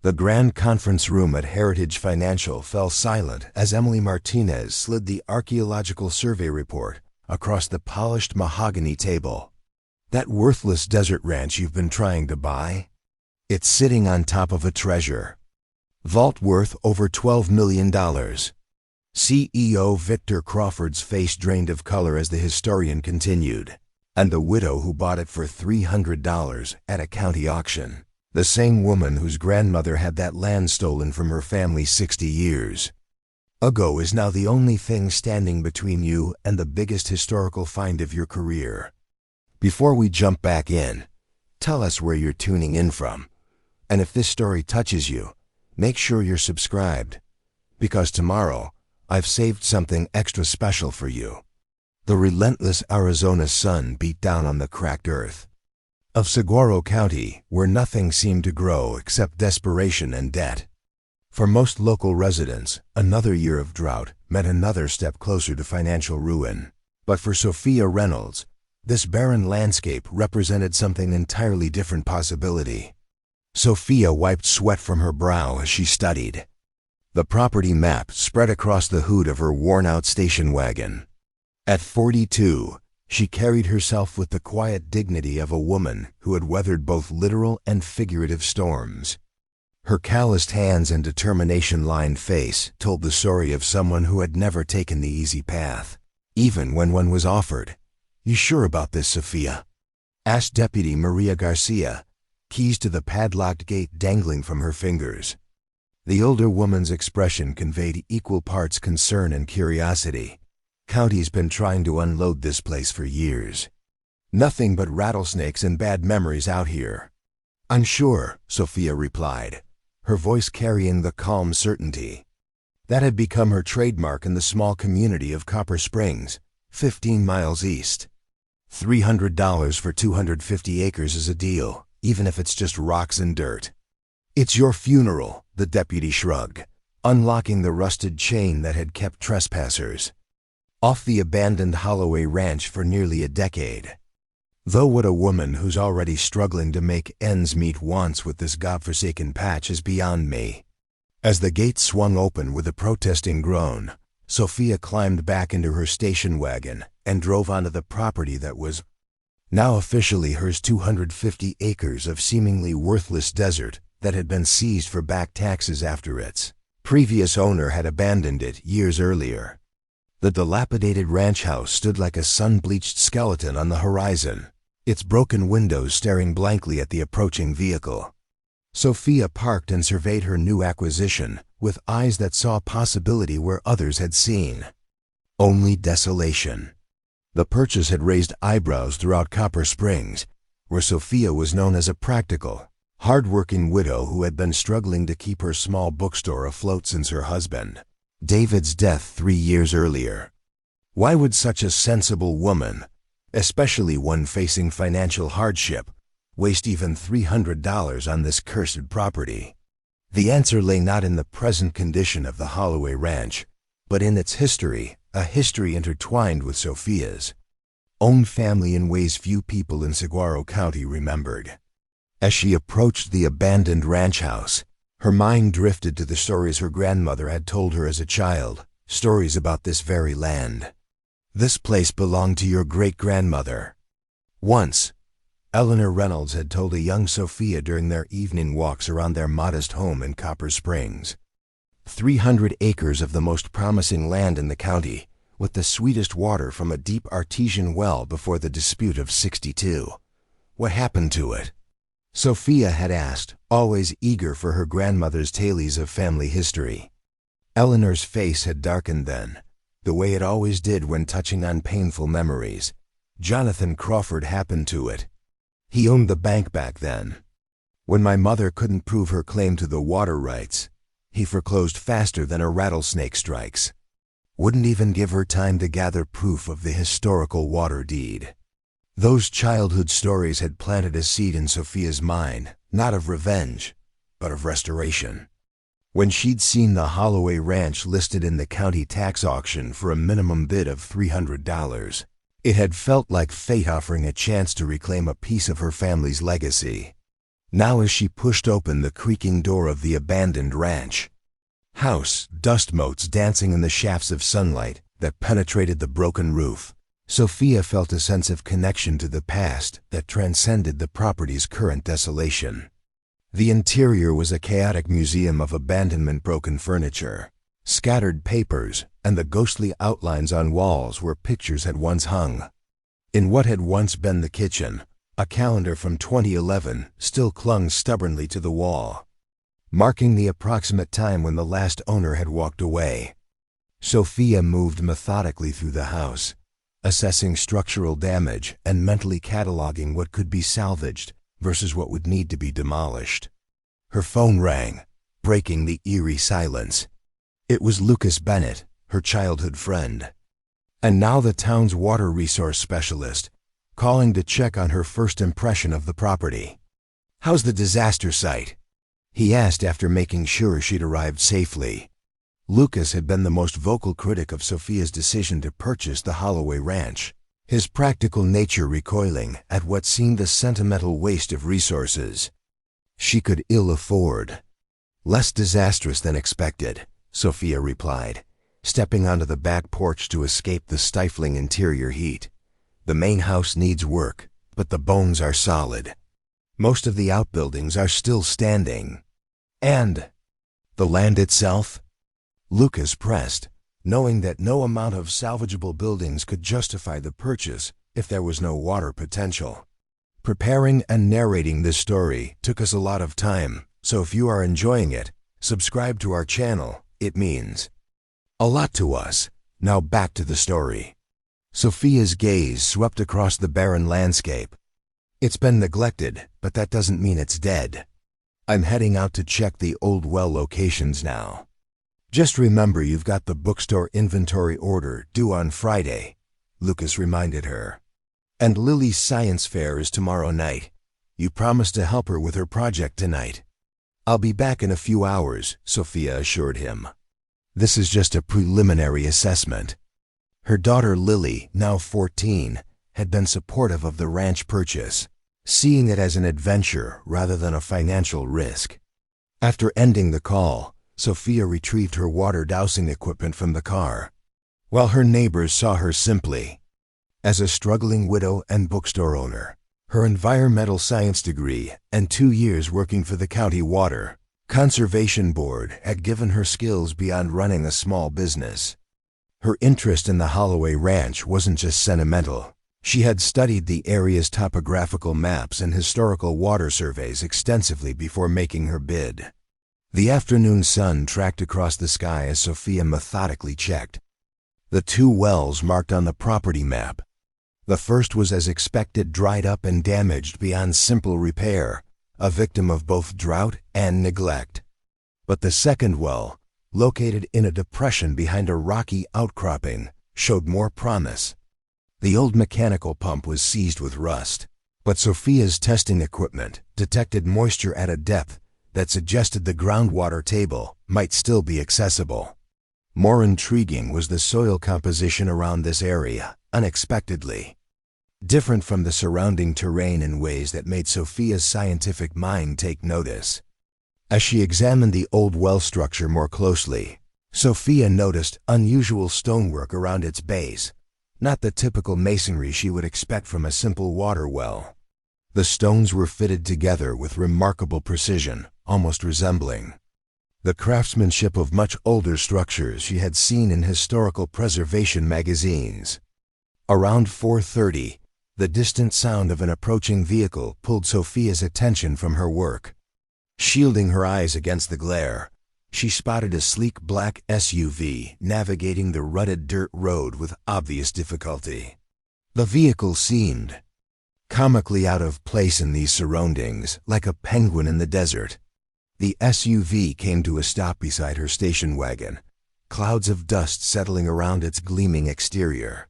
The grand conference room at Heritage Financial fell silent as Emily Martinez slid the archaeological survey report across the polished mahogany table. That worthless desert ranch you've been trying to buy? It's sitting on top of a treasure. Vault worth over $12 million. CEO Victor Crawford's face drained of color as the historian continued. And the widow who bought it for $300 at a county auction. The same woman whose grandmother had that land stolen from her family 60 years ago is now the only thing standing between you and the biggest historical find of your career. Before we jump back in, tell us where you're tuning in from. And if this story touches you, make sure you're subscribed, because tomorrow I've saved something extra special for you. The relentless Arizona sun beat down on the cracked earth of Saguaro County, where nothing seemed to grow except desperation and debt. For most local residents, another year of drought meant another step closer to financial ruin. But for Sophia Reynolds, this barren landscape represented something entirely different possibility. Sophia wiped sweat from her brow as she studied. The property map spread across the hood of her worn-out station wagon. At 42, she carried herself with the quiet dignity of a woman who had weathered both literal and figurative storms. Her calloused hands and determination-lined face told the story of someone who had never taken the easy path, even when one was offered. "You sure about this, Sophia?" asked Deputy Maria Garcia, keys to the padlocked gate dangling from her fingers. The older woman's expression conveyed equal parts concern and curiosity. "County's been trying to unload this place for years. Nothing but rattlesnakes and bad memories out here." "I'm sure," Sophia replied, her voice carrying the calm certainty that had become her trademark in the small community of Copper Springs, 15 miles east. $300 for 250 acres is a deal, even if it's just rocks and dirt. "It's your funeral," the deputy shrugged, unlocking the rusted chain that had kept trespassers off the abandoned Holloway Ranch for nearly a decade. Though what a woman who's already struggling to make ends meet wants with this godforsaken patch is beyond me. As the gate swung open with a protesting groan, Sophia climbed back into her station wagon and drove onto the property that was now officially hers, 250 acres of seemingly worthless desert that had been seized for back taxes after its previous owner had abandoned it years earlier. The dilapidated ranch house stood like a sun-bleached skeleton on the horizon, its broken windows staring blankly at the approaching vehicle. Sophia parked and surveyed her new acquisition with eyes that saw possibility where others had seen only desolation. The purchase had raised eyebrows throughout Copper Springs, where Sophia was known as a practical, hard-working widow who had been struggling to keep her small bookstore afloat since her husband David's death 3 years earlier. Why would such a sensible woman, especially one facing financial hardship, waste even $300 on this cursed property? The answer lay not in the present condition of the Holloway Ranch, but in its history, a history intertwined with Sophia's own family in ways few people in Saguaro County remembered. As she approached the abandoned ranch house, her mind drifted to the stories her grandmother had told her as a child, stories about this very land. "This place belonged to your great-grandmother." Once, Eleanor Reynolds had told a young Sophia during their evening walks around their modest home in Copper Springs. 300 acres of the most promising land in the county, with the sweetest water from a deep artesian well before the dispute of '62. What happened to it? Sophia had asked, always eager for her grandmother's tales of family history. Eleanor's face had darkened then, the way it always did when touching on painful memories. "Jonathan Crawford happened to it. He owned the bank back then. When my mother couldn't prove her claim to the water rights, he foreclosed faster than a rattlesnake strikes. Wouldn't even give her time to gather proof of the historical water deed." Those childhood stories had planted a seed in Sophia's mind, not of revenge, but of restoration. When she'd seen the Holloway Ranch listed in the county tax auction for a minimum bid of $300, it had felt like fate offering a chance to reclaim a piece of her family's legacy. Now as she pushed open the creaking door of the abandoned ranch house, dust motes dancing in the shafts of sunlight that penetrated the broken roof, Sophia felt a sense of connection to the past that transcended the property's current desolation. The interior was a chaotic museum of abandonment, broken furniture, scattered papers, and the ghostly outlines on walls where pictures had once hung. In what had once been the kitchen, a calendar from 2011 still clung stubbornly to the wall, marking the approximate time when the last owner had walked away. Sophia moved methodically through the house, assessing structural damage and mentally cataloging what could be salvaged versus what would need to be demolished. Her phone rang, breaking the eerie silence. It was Lucas Bennett, her childhood friend, and now the town's water resource specialist, calling to check on her first impression of the property. "How's the disaster site?" he asked after making sure she'd arrived safely. Lucas had been the most vocal critic of Sophia's decision to purchase the Holloway Ranch, his practical nature recoiling at what seemed a sentimental waste of resources she could ill afford. "Less disastrous than expected," Sophia replied, stepping onto the back porch to escape the stifling interior heat. "The main house needs work, but the bones are solid. Most of the outbuildings are still standing." "And the land itself?" Lucas pressed, knowing that no amount of salvageable buildings could justify the purchase if there was no water potential. Preparing and narrating this story took us a lot of time, so if you are enjoying it, subscribe to our channel. It means a lot to us. Now back to the story. Sophia's gaze swept across the barren landscape. "It's been neglected, but that doesn't mean it's dead. I'm heading out to check the old well locations now. Just remember you've got the bookstore inventory order due on Friday," Lucas reminded her. "And Lily's science fair is tomorrow night. You promised to help her with her project tonight." "I'll be back in a few hours," Sophia assured him. "This is just a preliminary assessment." Her daughter Lily, now 14, had been supportive of the ranch purchase, seeing it as an adventure rather than a financial risk. After ending the call, Sophia retrieved her water dowsing equipment from the car, while her neighbors saw her simply as a struggling widow and bookstore owner. Her environmental science degree and 2 years working for the county water conservation board had given her skills beyond running a small business. Her interest in the Holloway Ranch wasn't just sentimental. She had studied the area's topographical maps and historical water surveys extensively before making her bid. The afternoon sun tracked across the sky as Sophia methodically checked the 2 wells marked on the property map. The first was, as expected, dried up and damaged beyond simple repair, a victim of both drought and neglect. But the second well, located in a depression behind a rocky outcropping, showed more promise. The old mechanical pump was seized with rust, but Sophia's testing equipment detected moisture at a depth that suggested the groundwater table might still be accessible. More intriguing was the soil composition around this area, unexpectedly different from the surrounding terrain in ways that made Sophia's scientific mind take notice. As she examined the old well structure more closely, Sophia noticed unusual stonework around its base, not the typical masonry she would expect from a simple water well. The stones were fitted together with remarkable precision, almost resembling the craftsmanship of much older structures she had seen in historical preservation magazines. Around 4:30, the distant sound of an approaching vehicle pulled Sophia's attention from her work. Shielding her eyes against the glare, she spotted a sleek black SUV navigating the rutted dirt road with obvious difficulty. The vehicle seemed comically out of place in these surroundings, like a penguin in the desert. The SUV came to a stop beside her station wagon, clouds of dust settling around its gleaming exterior.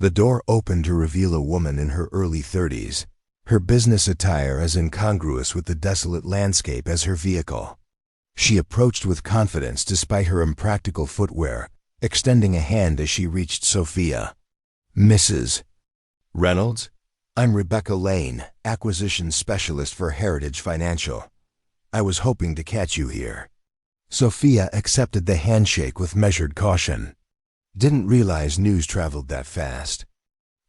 The door opened to reveal a woman in her early 30s, her business attire as incongruous with the desolate landscape as her vehicle. She approached with confidence despite her impractical footwear, extending a hand as she reached Sophia. "Mrs. Reynolds?" I'm Rebecca Lane, Acquisition Specialist for Heritage Financial. I was hoping to catch you here. Sophia accepted the handshake with measured caution. Didn't realize news traveled that fast.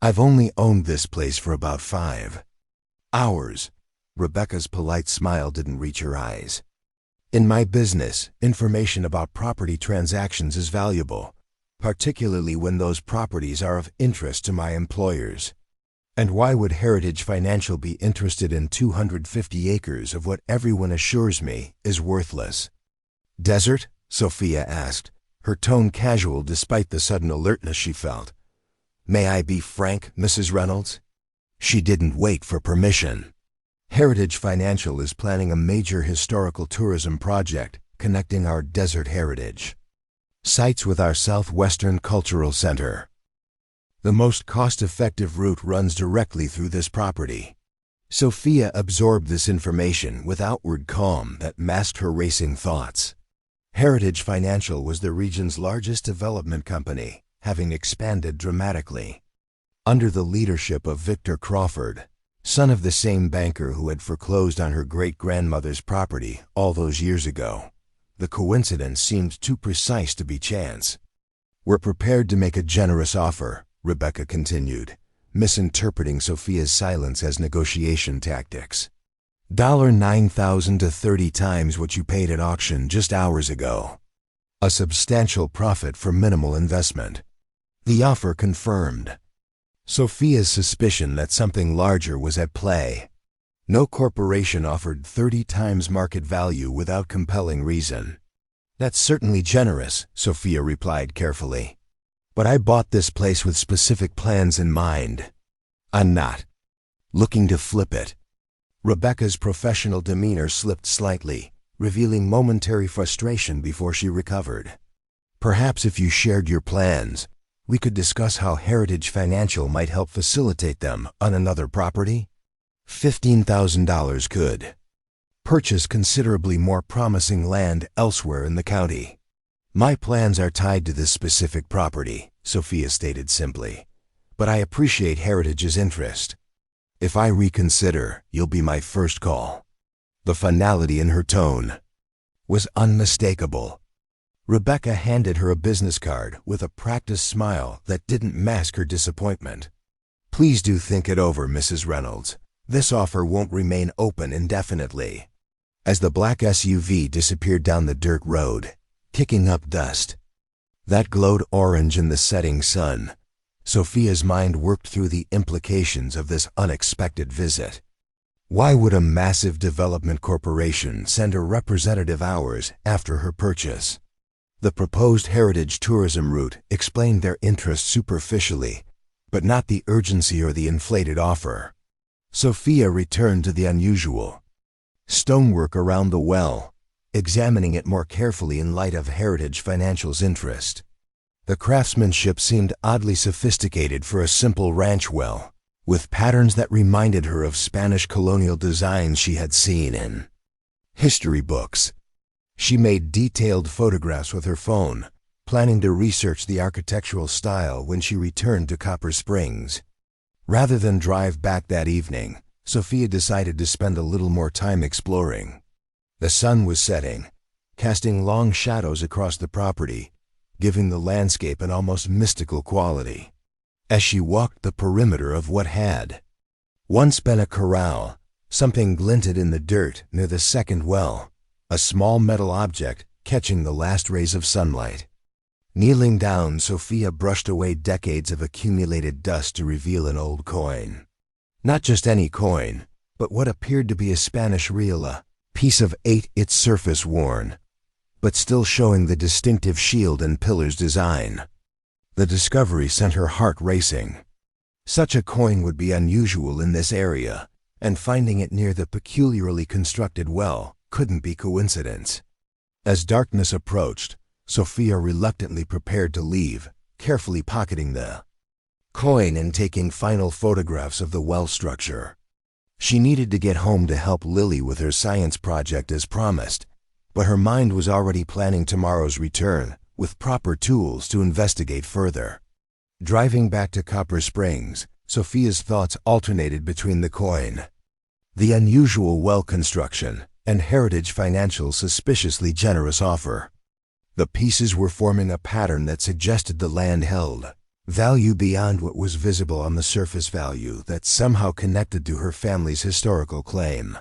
I've only owned this place for about 5 hours. Rebecca's polite smile didn't reach her eyes. In my business, information about property transactions is valuable, particularly when those properties are of interest to my employers. And why would Heritage Financial be interested in 250 acres of what everyone assures me is worthless? Desert? Sophia asked, her tone casual despite the sudden alertness she felt. May I be frank, Mrs. Reynolds? She didn't wait for permission. Heritage Financial is planning a major historical tourism project connecting our desert heritage sites with our Southwestern Cultural Center. The most cost-effective route runs directly through this property. Sophia absorbed this information with outward calm that masked her racing thoughts. Heritage Financial was the region's largest development company, having expanded dramatically. Under the leadership of Victor Crawford, son of the same banker who had foreclosed on her great-grandmother's property all those years ago, the coincidence seemed too precise to be chance. We're prepared to make a generous offer, Rebecca continued, misinterpreting Sophia's silence as negotiation tactics. $9,000 to 30 times what you paid at auction just hours ago. A substantial profit for minimal investment. The offer confirmed Sophia's suspicion that something larger was at play. No corporation offered 30 times market value without compelling reason. That's certainly generous, Sophia replied carefully. But I bought this place with specific plans in mind. I'm not looking to flip it. Rebecca's professional demeanor slipped slightly, revealing momentary frustration before she recovered. Perhaps if you shared your plans, we could discuss how Heritage Financial might help facilitate them on another property. $15,000 could purchase considerably more promising land elsewhere in the county. My plans are tied to this specific property, Sophia stated simply, but I appreciate Heritage's interest. If I reconsider, you'll be my first call. The finality in her tone was unmistakable. Rebecca handed her a business card with a practiced smile that didn't mask her disappointment. Please do think it over, Mrs. Reynolds. This offer won't remain open indefinitely. As the black SUV disappeared down the dirt road, kicking up dust that glowed orange in the setting sun, Sophia's mind worked through the implications of this unexpected visit. Why would a massive development corporation send a representative hours after her purchase? The proposed heritage tourism route explained their interest superficially, but not the urgency or the inflated offer. Sophia returned to the unusual stonework around the well, examining it more carefully in light of Heritage Financial's interest. The craftsmanship seemed oddly sophisticated for a simple ranch well, with patterns that reminded her of Spanish colonial designs she had seen in history books. She made detailed photographs with her phone, planning to research the architectural style when she returned to Copper Springs. Rather than drive back that evening, Sophia decided to spend a little more time exploring. The sun was setting, casting long shadows across the property, giving the landscape an almost mystical quality. As she walked the perimeter of what had once been a corral, something glinted in the dirt near the second well, a small metal object catching the last rays of sunlight. Kneeling down, Sophia brushed away decades of accumulated dust to reveal an old coin. Not just any coin, but what appeared to be a Spanish real, a piece of 8, its surface worn, but still showing the distinctive shield and pillars design. The discovery sent her heart racing. Such a coin would be unusual in this area, and finding it near the peculiarly constructed well couldn't be coincidence. As darkness approached, Sophia reluctantly prepared to leave, carefully pocketing the coin and taking final photographs of the well structure. She needed to get home to help Lily with her science project as promised, but her mind was already planning tomorrow's return with proper tools to investigate further. Driving back to Copper Springs, Sophia's thoughts alternated between the coin, the unusual well construction, and Heritage Financial's suspiciously generous offer. The pieces were forming a pattern that suggested the land held value beyond what was visible on the surface, value that somehow connected to her family's historical claim.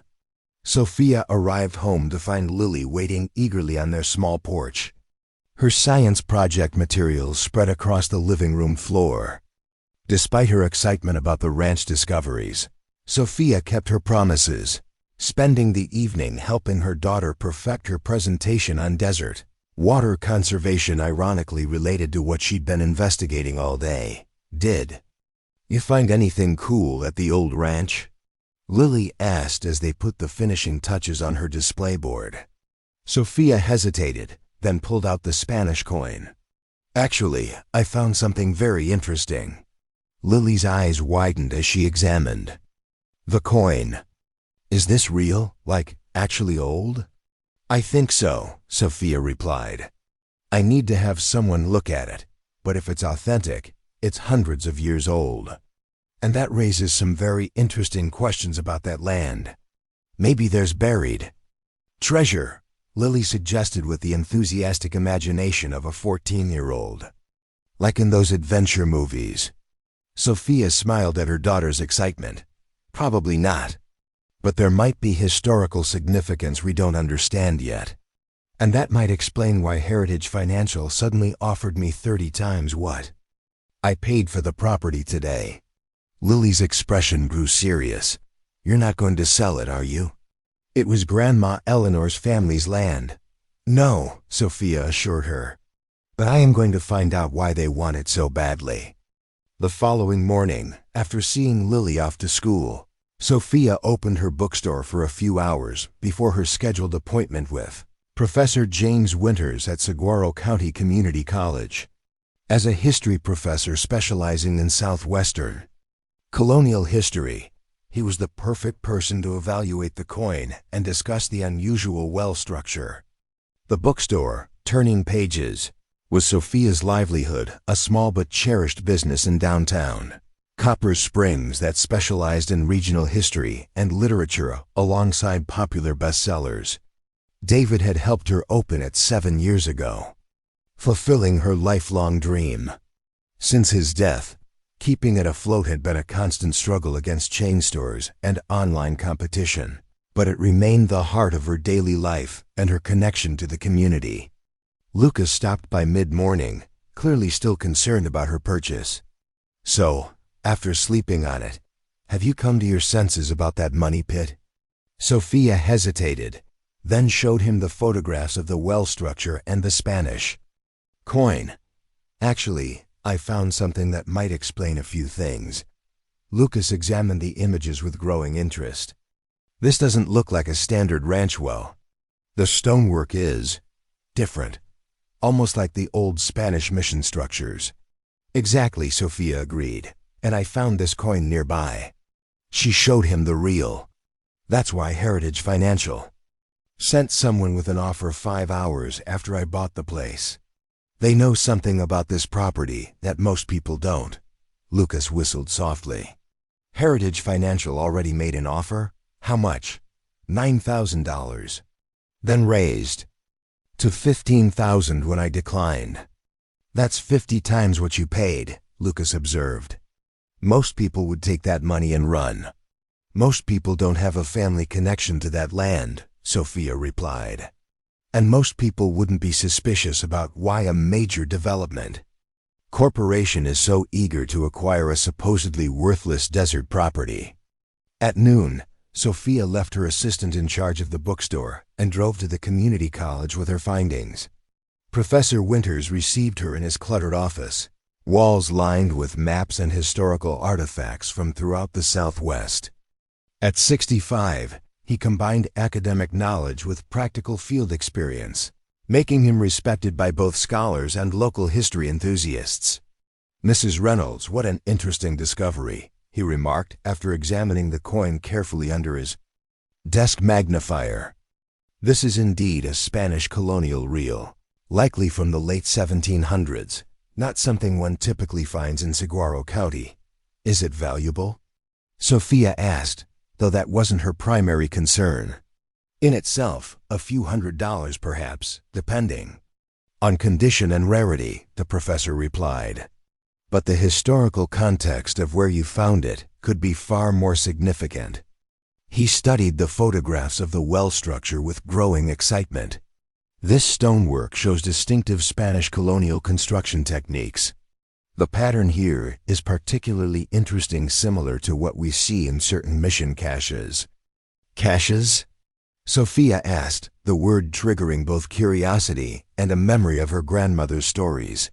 Sophia arrived home to find Lily waiting eagerly on their small porch. Her science project materials spread across the living room floor. Despite her excitement about the ranch discoveries, Sophia kept her promises, spending the evening helping her daughter perfect her presentation on desert water conservation, ironically related to what she'd been investigating all day. "Did you find anything cool at the old ranch?" Lily asked as they put the finishing touches on her display board. Sophia hesitated, then pulled out the Spanish coin. "Actually, I found something very interesting." Lily's eyes widened as she examined the coin. "Is this real? Like, actually old?" "I think so," Sophia replied. "I need to have someone look at it, but if it's authentic, it's hundreds of years old. And that raises some very interesting questions about that land. Maybe there's buried treasure," Lily suggested with the enthusiastic imagination of a 14-year-old. "Like in those adventure movies." Sophia smiled at her daughter's excitement. "Probably not. But there might be historical significance we don't understand yet. And that might explain why Heritage Financial suddenly offered me 30 times what I paid for the property today." Lily's expression grew serious. "You're not going to sell it, are you?" "It was Grandma Eleanor's family's land." "No," Sophia assured her. "But I am going to find out why they want it so badly." The following morning, after seeing Lily off to school, Sophia opened her bookstore for a few hours before her scheduled appointment with Professor James Winters at Saguaro County Community College. As a history professor specializing in Southwestern colonial history, he was the perfect person to evaluate the coin and discuss the unusual well structure. The bookstore, Turning Pages, was Sophia's livelihood, a small but cherished business in downtown Copper Springs that specialized in regional history and literature alongside popular bestsellers. David had helped her open it 7 years ago, fulfilling her lifelong dream. Since his death, keeping it afloat had been a constant struggle against chain stores and online competition, but it remained the heart of her daily life and her connection to the community. Lucas stopped by mid-morning, clearly still concerned about her purchase. "So, after sleeping on it, have you come to your senses about that money pit?" Sophia hesitated, then showed him the photographs of the well structure and the Spanish coin. "Actually, I found something that might explain a few things." Lucas examined the images with growing interest. "This doesn't look like a standard ranch well. The stonework is different, almost like the old Spanish mission structures." "Exactly," Sophia agreed. "And I found this coin nearby." She showed him the reel. "That's why Heritage Financial sent someone with an offer 5 hours after I bought the place. They know something about this property that most people don't." Lucas whistled softly. "Heritage Financial already made an offer? How much?" $9,000. Then raised to $15,000 when I declined." "That's 50 times what you paid," Lucas observed. "Most people would take that money and run." "Most people don't have a family connection to that land," Sophia replied. "And most people wouldn't be suspicious about why a major development corporation is so eager to acquire a supposedly worthless desert property." At noon, Sophia left her assistant in charge of the bookstore and drove to the community college with her findings. Professor Winters received her in his cluttered office, walls lined with maps and historical artifacts from throughout the Southwest. At 65, he combined academic knowledge with practical field experience, making him respected by both scholars and local history enthusiasts. "Mrs. Reynolds, what an interesting discovery," he remarked after examining the coin carefully under his desk magnifier. "This is indeed a Spanish colonial reel, likely from the late 1700s, not something one typically finds in Saguaro County." Is it valuable? Sophia asked, though that wasn't her primary concern. In itself, a few $100s perhaps, depending on condition and rarity, the professor replied. But the historical context of where you found it could be far more significant. He studied the photographs of the well structure with growing excitement. This stonework shows distinctive Spanish colonial construction techniques. The pattern here is particularly interesting, similar to what we see in certain mission caches. Caches? Sophia asked, the word triggering both curiosity and a memory of her grandmother's stories.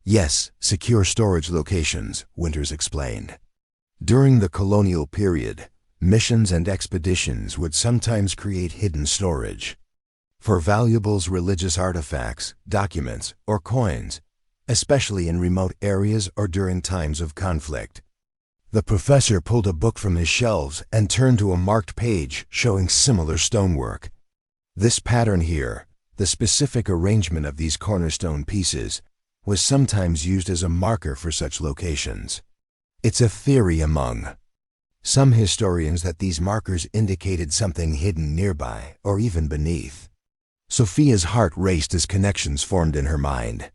Yes, secure storage locations, Winters explained. During the colonial period, missions and expeditions would sometimes create hidden storage for valuables, religious artifacts, documents, or coins, especially in remote areas or during times of conflict. The professor pulled a book from his shelves and turned to a marked page showing similar stonework. This pattern here, the specific arrangement of these cornerstone pieces, was sometimes used as a marker for such locations. It's a theory among some historians that these markers indicated something hidden nearby or even beneath. Sophia's heart raced as connections formed in her mind.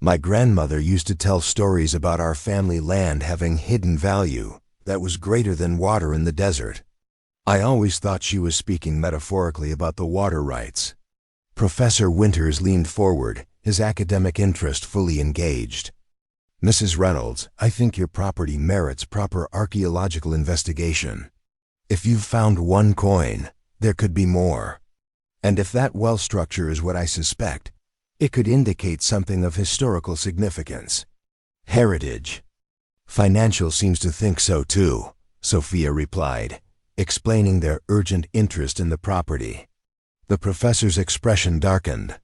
My grandmother used to tell stories about our family land having hidden value that was greater than water in the desert. I always thought she was speaking metaphorically about the water rights. Professor Winters leaned forward, his academic interest fully engaged. Mrs. Reynolds, I think your property merits proper archaeological investigation. If you've found one coin, there could be more. And if that well structure is what I suspect, it could indicate something of historical significance. Heritage. Financial seems to think so too, Sophia replied, explaining their urgent interest in the property. The professor's expression darkened.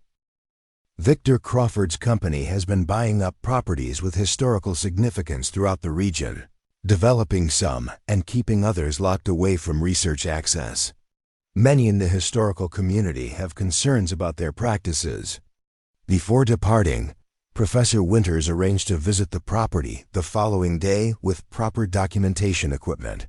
Victor Crawford's company has been buying up properties with historical significance throughout the region, developing some and keeping others locked away from research access. Many in the historical community have concerns about their practices. Before departing, Professor Winters arranged to visit the property the following day with proper documentation equipment.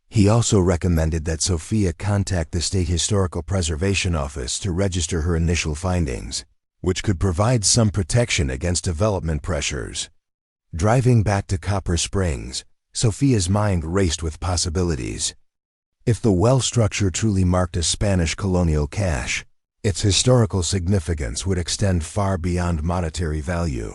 He also recommended that Sophia contact the State Historical Preservation Office to register her initial findings, which could provide some protection against development pressures. Driving back to Copper Springs, Sophia's mind raced with possibilities. If the well structure truly marked a Spanish colonial cache, its historical significance would extend far beyond monetary value.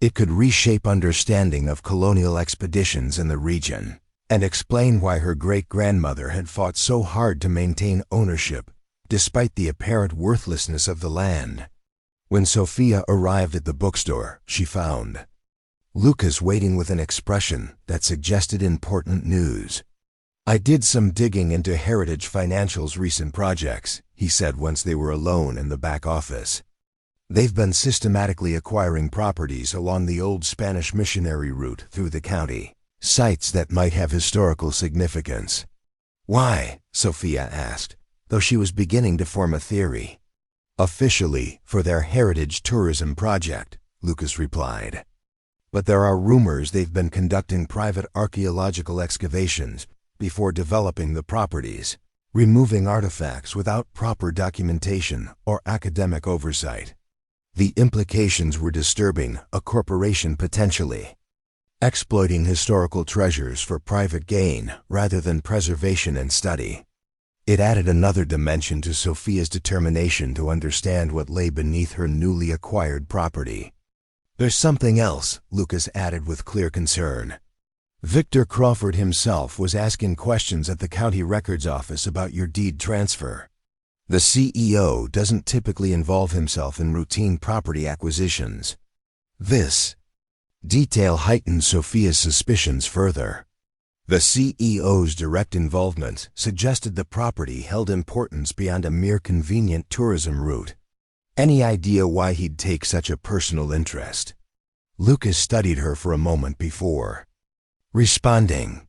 It could reshape understanding of colonial expeditions in the region and explain why her great-grandmother had fought so hard to maintain ownership despite the apparent worthlessness of the land. When Sophia arrived at the bookstore, she found Lucas waiting with an expression that suggested important news. I did some digging into Heritage Financial's recent projects, he said once they were alone in the back office. They've been systematically acquiring properties along the old Spanish missionary route through the county, sites that might have historical significance. Why? Sophia asked, though she was beginning to form a theory. Officially, for their heritage tourism project, Lucas replied. But there are rumors they've been conducting private archaeological excavations before developing the properties, removing artifacts without proper documentation or academic oversight. The implications were disturbing, a corporation potentially exploiting historical treasures for private gain rather than preservation and study. It added another dimension to Sophia's determination to understand what lay beneath her newly acquired property. There's something else, Lucas added with clear concern. Victor Crawford himself was asking questions at the county records office about your deed transfer. The CEO doesn't typically involve himself in routine property acquisitions. This detail heightened Sophia's suspicions further. The CEO's direct involvement suggested the property held importance beyond a mere convenient tourism route. Any idea why he'd take such a personal interest? Lucas studied her for a moment before responding.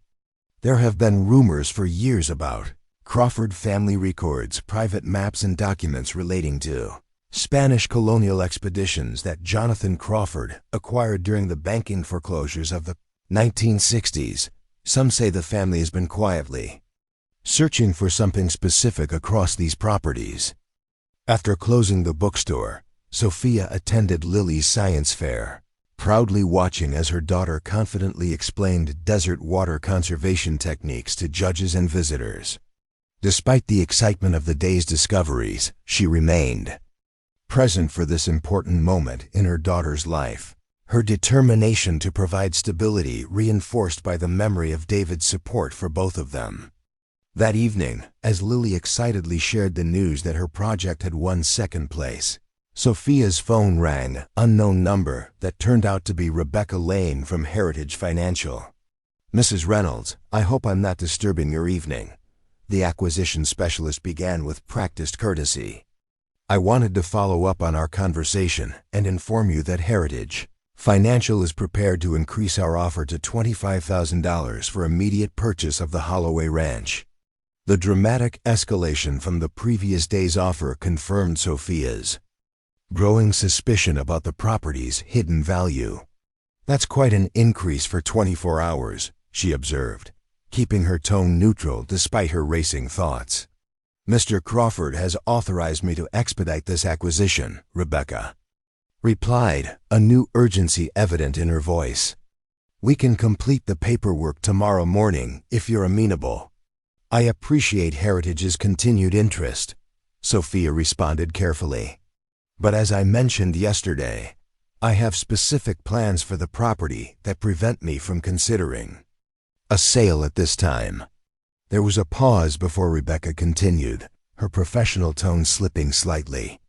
There have been rumors for years about Crawford family records, private maps and documents relating to Spanish colonial expeditions that Jonathan Crawford acquired during the banking foreclosures of the 1960s. Some say the family has been quietly searching for something specific across these properties. After closing the bookstore, Sophia attended Lily's science fair, proudly watching as her daughter confidently explained desert water conservation techniques to judges and visitors. Despite the excitement of the day's discoveries, she remained present for this important moment in her daughter's life, her determination to provide stability reinforced by the memory of David's support for both of them. That evening, as Lily excitedly shared the news that her project had won second place, Sophia's phone rang, unknown number that turned out to be Rebecca Lane from Heritage Financial. "Mrs. Reynolds, I hope I'm not disturbing your evening," the acquisition specialist began with practiced courtesy. "I wanted to follow up on our conversation and inform you that Heritage Financial is prepared to increase our offer to $25,000 for immediate purchase of the Holloway Ranch." The dramatic escalation from the previous day's offer confirmed Sophia's growing suspicion about the property's hidden value. "That's quite an increase for 24 hours, she observed, keeping her tone neutral despite her racing thoughts. "Mr. Crawford has authorized me to expedite this acquisition," Rebecca replied, a new urgency evident in her voice. "We can complete the paperwork tomorrow morning if you're amenable." "I appreciate Heritage's continued interest," Sophia responded carefully. "But as I mentioned yesterday, I have specific plans for the property that prevent me from considering a sale at this time." There was a pause before Rebecca continued, her professional tone slipping slightly.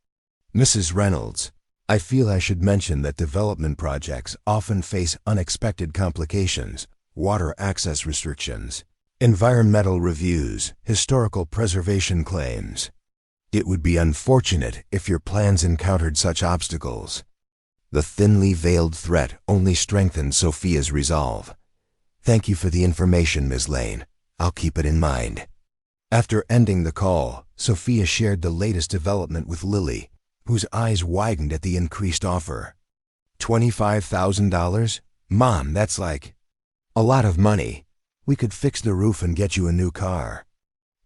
"Mrs. Reynolds, I feel I should mention that development projects often face unexpected complications, water access restrictions, environmental reviews, historical preservation claims. It would be unfortunate if your plans encountered such obstacles." The thinly veiled threat only strengthened Sophia's resolve. "Thank you for the information, Ms. Lane. I'll keep it in mind." After ending the call, Sophia shared the latest development with Lily, whose eyes widened at the increased offer. $25,000? Mom, that's like a lot of money. We could fix the roof and get you a new car.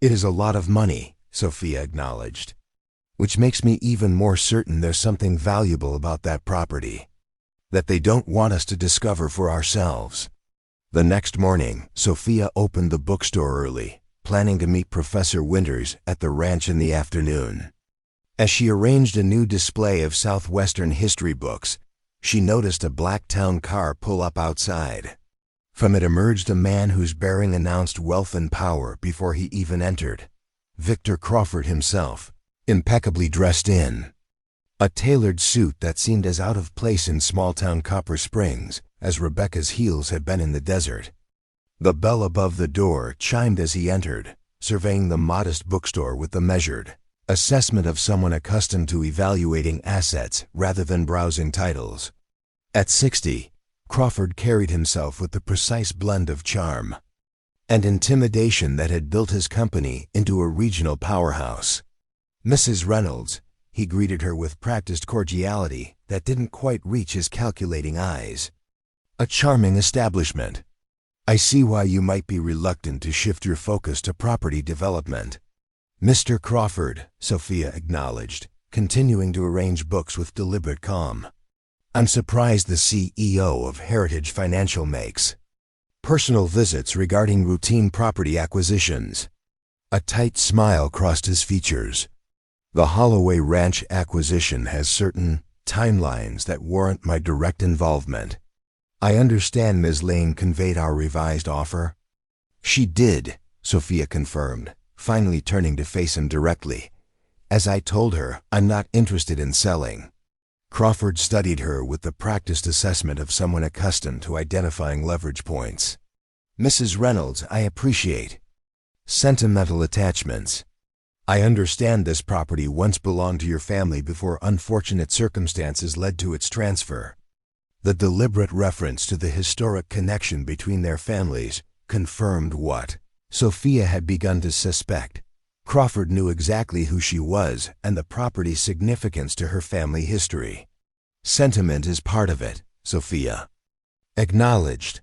"It is a lot of money," Sophia acknowledged, "which makes me even more certain there's something valuable about that property that they don't want us to discover for ourselves." The next morning, Sophia opened the bookstore early, planning to meet Professor Winters at the ranch in the afternoon. As she arranged a new display of Southwestern history books, she noticed a black town car pull up outside. From it emerged a man whose bearing announced wealth and power before he even entered. Victor Crawford himself, impeccably dressed in a tailored suit that seemed as out of place in small-town Copper Springs as Rebecca's heels had been in the desert. The bell above the door chimed as he entered, surveying the modest bookstore with the measured assessment of someone accustomed to evaluating assets rather than browsing titles. At 60, Crawford carried himself with the precise blend of charm and intimidation that had built his company into a regional powerhouse. "Mrs. Reynolds," he greeted her with practiced cordiality that didn't quite reach his calculating eyes. "A charming establishment. I see why you might be reluctant to shift your focus to property development." "Mr. Crawford," Sophia acknowledged, continuing to arrange books with deliberate calm. "I'm surprised the CEO of Heritage Financial makes personal visits regarding routine property acquisitions." A tight smile crossed his features. "The Holloway Ranch acquisition has certain timelines that warrant my direct involvement. I understand Ms. Lane conveyed our revised offer?" "She did," Sophia confirmed, finally turning to face him directly. "As I told her, I'm not interested in selling." Crawford studied her with the practiced assessment of someone accustomed to identifying leverage points. "Mrs. Reynolds, I appreciate sentimental attachments. I understand this property once belonged to your family before unfortunate circumstances led to its transfer." The deliberate reference to the historic connection between their families confirmed what Sophia had begun to suspect. Crawford knew exactly who she was and the property's significance to her family history. "Sentiment is part of it," Sophia acknowledged.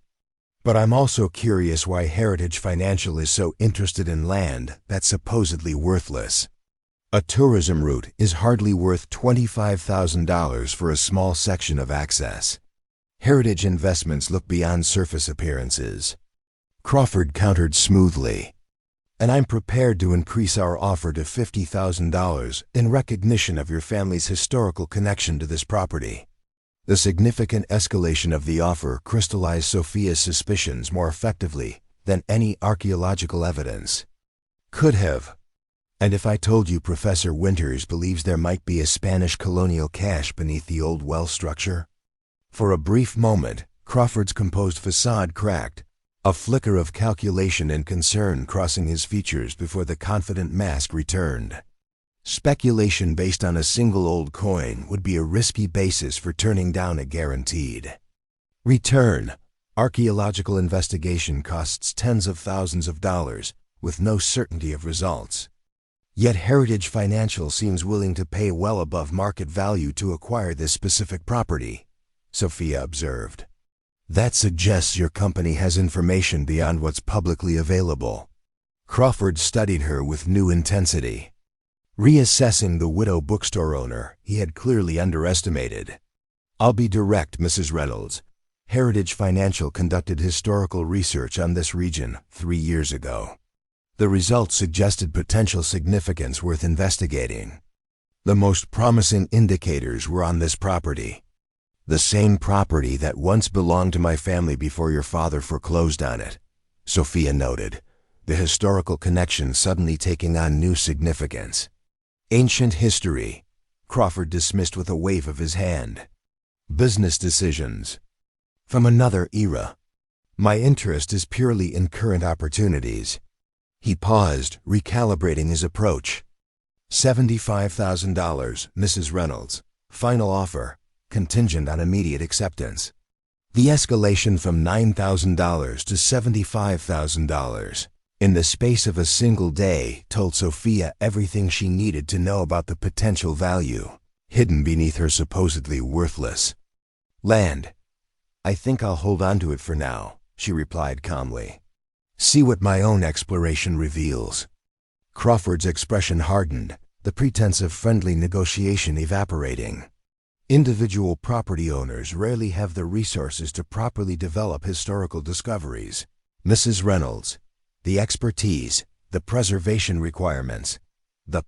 But I'm also curious why Heritage Financial is so interested in land that's supposedly worthless. A tourism route is hardly worth $25,000 for a small section of access. Heritage investments look beyond surface appearances. Crawford countered smoothly. And I'm prepared to increase our offer to $50,000 in recognition of your family's historical connection to this property. The significant escalation of the offer crystallized Sophia's suspicions more effectively than any archaeological evidence could have. And if I told you Professor Winters believes there might be a Spanish colonial cache beneath the old well structure? For a brief moment, Crawford's composed facade cracked, a flicker of calculation and concern crossing his features before the confident mask returned. Speculation based on a single old coin would be a risky basis for turning down a guaranteed return. Archaeological investigation costs tens of thousands of dollars, with no certainty of results. Yet Heritage Financial seems willing to pay well above market value to acquire this specific property, Sophia observed. That suggests your company has information beyond what's publicly available. Crawford studied her with new intensity. Reassessing the widow bookstore owner he had clearly underestimated. I'll be direct, Mrs. Reynolds. Heritage Financial conducted historical research on this region 3 years ago. The results suggested potential significance worth investigating. The most promising indicators were on this property. The same property that once belonged to my family before your father foreclosed on it, Sophia noted, the historical connection suddenly taking on new significance. Ancient history, Crawford dismissed with a wave of his hand. Business decisions. From another era. My interest is purely in current opportunities. He paused, recalibrating his approach. $75,000, Mrs. Reynolds. Final offer, contingent on immediate acceptance. The escalation from $9,000 to $75,000 in the space of a single day told Sophia everything she needed to know about the potential value hidden beneath her supposedly worthless land. I think I'll hold on to it for now, she replied calmly. See what my own exploration reveals. Crawford's expression hardened, the pretense of friendly negotiation evaporating. Individual property owners rarely have the resources to properly develop historical discoveries. Mrs. Reynolds, the expertise, the preservation requirements, the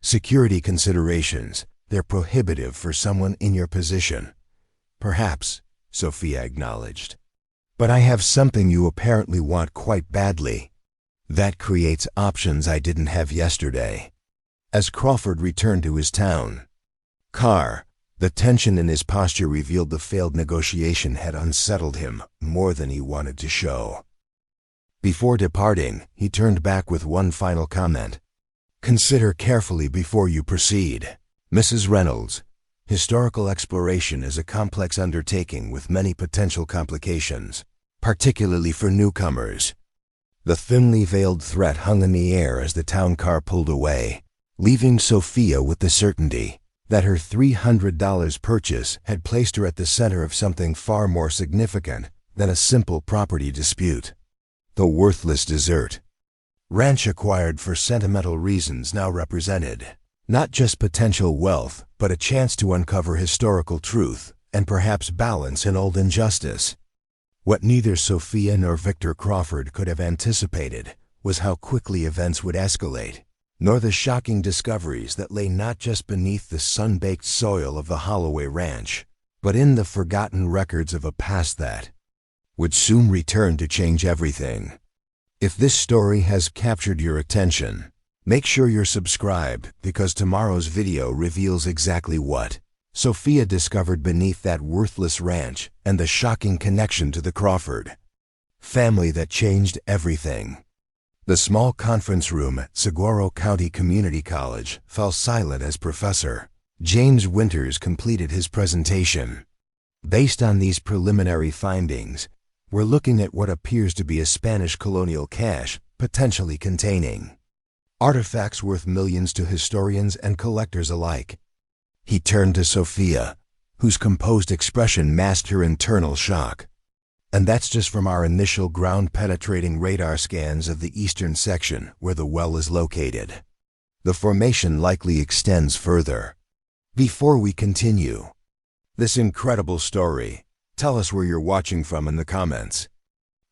security considerations, they're prohibitive for someone in your position. Perhaps, Sophia acknowledged. But I have something you apparently want quite badly. That creates options I didn't have yesterday. As Crawford returned to his town car, the tension in his posture revealed the failed negotiation had unsettled him more than he wanted to show. Before departing, he turned back with one final comment. Consider carefully before you proceed. Mrs. Reynolds, historical exploration is a complex undertaking with many potential complications, particularly for newcomers. The thinly veiled threat hung in the air as the town car pulled away, leaving Sophia with the certainty that her $300 purchase had placed her at the center of something far more significant than a simple property dispute. The worthless desert ranch acquired for sentimental reasons now represented not just potential wealth, but a chance to uncover historical truth and perhaps balance an old injustice. What neither Sophia nor Victor Crawford could have anticipated was how quickly events would escalate, nor the shocking discoveries that lay not just beneath the sun-baked soil of the Holloway Ranch, but in the forgotten records of a past that would soon return to change everything. If this story has captured your attention, make sure you're subscribed because tomorrow's video reveals exactly what Sophia discovered beneath that worthless ranch and the shocking connection to the Crawford family that changed everything. The small conference room at Saguaro County Community College fell silent as Professor James Winters completed his presentation. Based on these preliminary findings, we're looking at what appears to be a Spanish colonial cache, potentially containing artifacts worth millions to historians and collectors alike. He turned to Sophia, whose composed expression masked her internal shock. And that's just from our initial ground-penetrating radar scans of the eastern section where the well is located. The formation likely extends further. Before we continue this incredible story, tell us where you're watching from in the comments.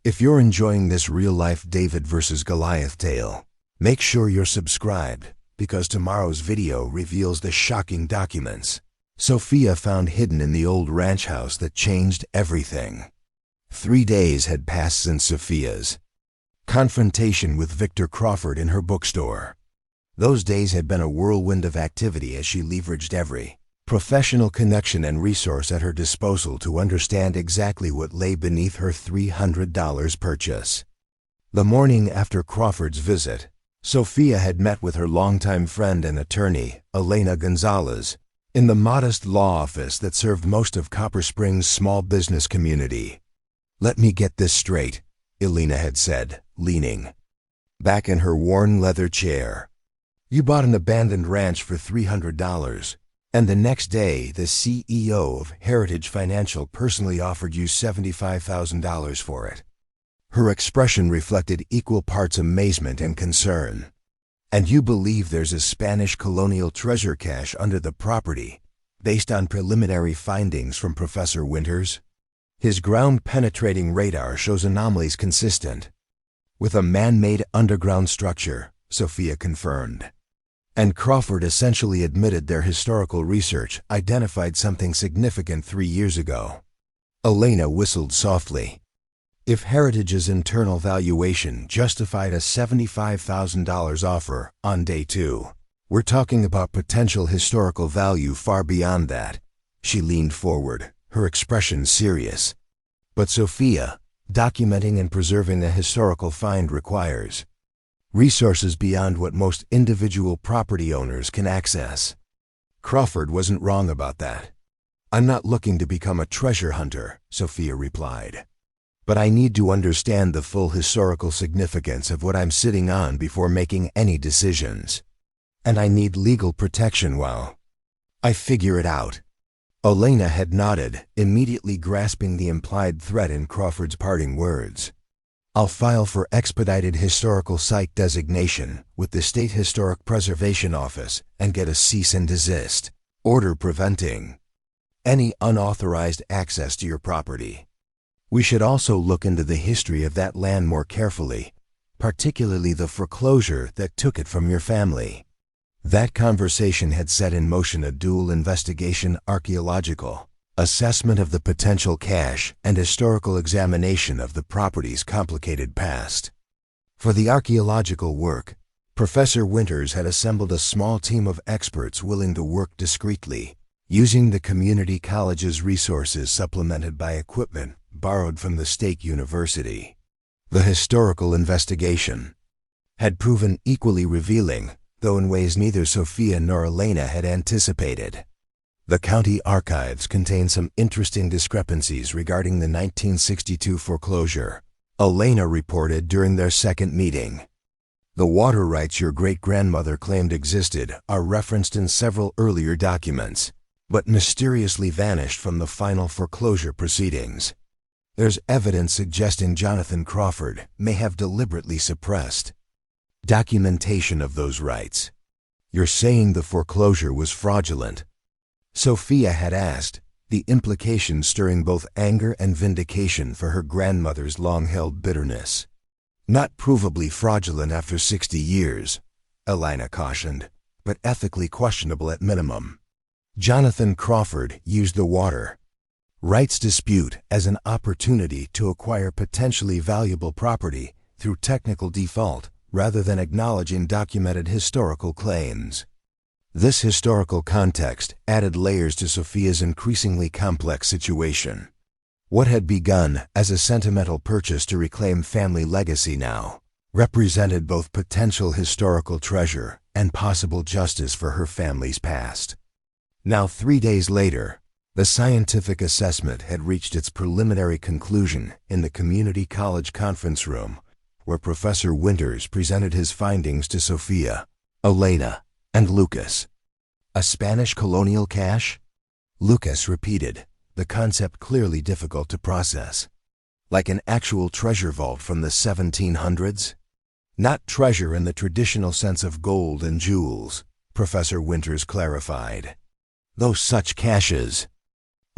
If you're enjoying this real-life David versus Goliath tale, make sure you're subscribed, because tomorrow's video reveals the shocking documents Sophia found hidden in the old ranch house that changed everything. 3 days had passed since Sophia's confrontation with Victor Crawford in her bookstore. Those days had been a whirlwind of activity as she leveraged every professional connection and resource at her disposal to understand exactly what lay beneath her $300 purchase. The morning after Crawford's visit, Sophia had met with her longtime friend and attorney, Elena Gonzalez, in the modest law office that served most of Copper Springs' small business community. "Let me get this straight," Elena had said, leaning back in her worn leather chair. "You bought an abandoned ranch for $300, and the next day the CEO of Heritage Financial personally offered you $75,000 for it." Her expression reflected equal parts amazement and concern. "And you believe there's a Spanish colonial treasure cache under the property, based on preliminary findings from Professor Winters? His ground-penetrating radar shows anomalies consistent with a man-made underground structure," Sophia confirmed. "And Crawford essentially admitted their historical research identified something significant 3 years ago." Elena whistled softly. If Heritage's internal valuation justified a $75,000 offer on day 2, we're talking about potential historical value far beyond that. She leaned forward, her expression serious. "But Sophia, documenting and preserving a historical find requires resources beyond what most individual property owners can access." Crawford wasn't wrong about that. "I'm not looking to become a treasure hunter," Sophia replied. "But I need to understand the full historical significance of what I'm sitting on before making any decisions. And I need legal protection while I figure it out." Elena had nodded, immediately grasping the implied threat in Crawford's parting words. "I'll file for expedited historical site designation with the State Historic Preservation Office and get a cease and desist order preventing any unauthorized access to your property. We should also look into the history of that land more carefully, particularly the foreclosure that took it from your family." That conversation had set in motion a dual investigation: archaeological assessment of the potential cache and historical examination of the property's complicated past. For the archaeological work, Professor Winters had assembled a small team of experts willing to work discreetly, using the community college's resources supplemented by equipment borrowed from the state university. The historical investigation had proven equally revealing, though in ways neither Sophia nor Elena had anticipated. The county archives contain some interesting discrepancies regarding the 1962 foreclosure, Elena reported during their second meeting. The water rights your great-grandmother claimed existed are referenced in several earlier documents, but mysteriously vanished from the final foreclosure proceedings. There's evidence suggesting Jonathan Crawford may have deliberately suppressed documentation of those rights. "You're saying the foreclosure was fraudulent?" Sophia had asked, the implication stirring both anger and vindication for her grandmother's long-held bitterness. "Not provably fraudulent after 60 years, Elena cautioned, but ethically questionable at minimum. Jonathan Crawford used the water rights dispute as an opportunity to acquire potentially valuable property through technical default, rather than acknowledging documented historical claims." This historical context added layers to Sophia's increasingly complex situation. What had begun as a sentimental purchase to reclaim family legacy now represented both potential historical treasure and possible justice for her family's past. Now, 3 days later, the scientific assessment had reached its preliminary conclusion in the community college conference room, where Professor Winters presented his findings to Sophia, Elena, and Lucas. "A Spanish colonial cache?" Lucas repeated, the concept clearly difficult to process. Like an actual treasure vault from the 1700s? Not treasure in the traditional sense of gold and jewels, Professor Winters clarified. Though such caches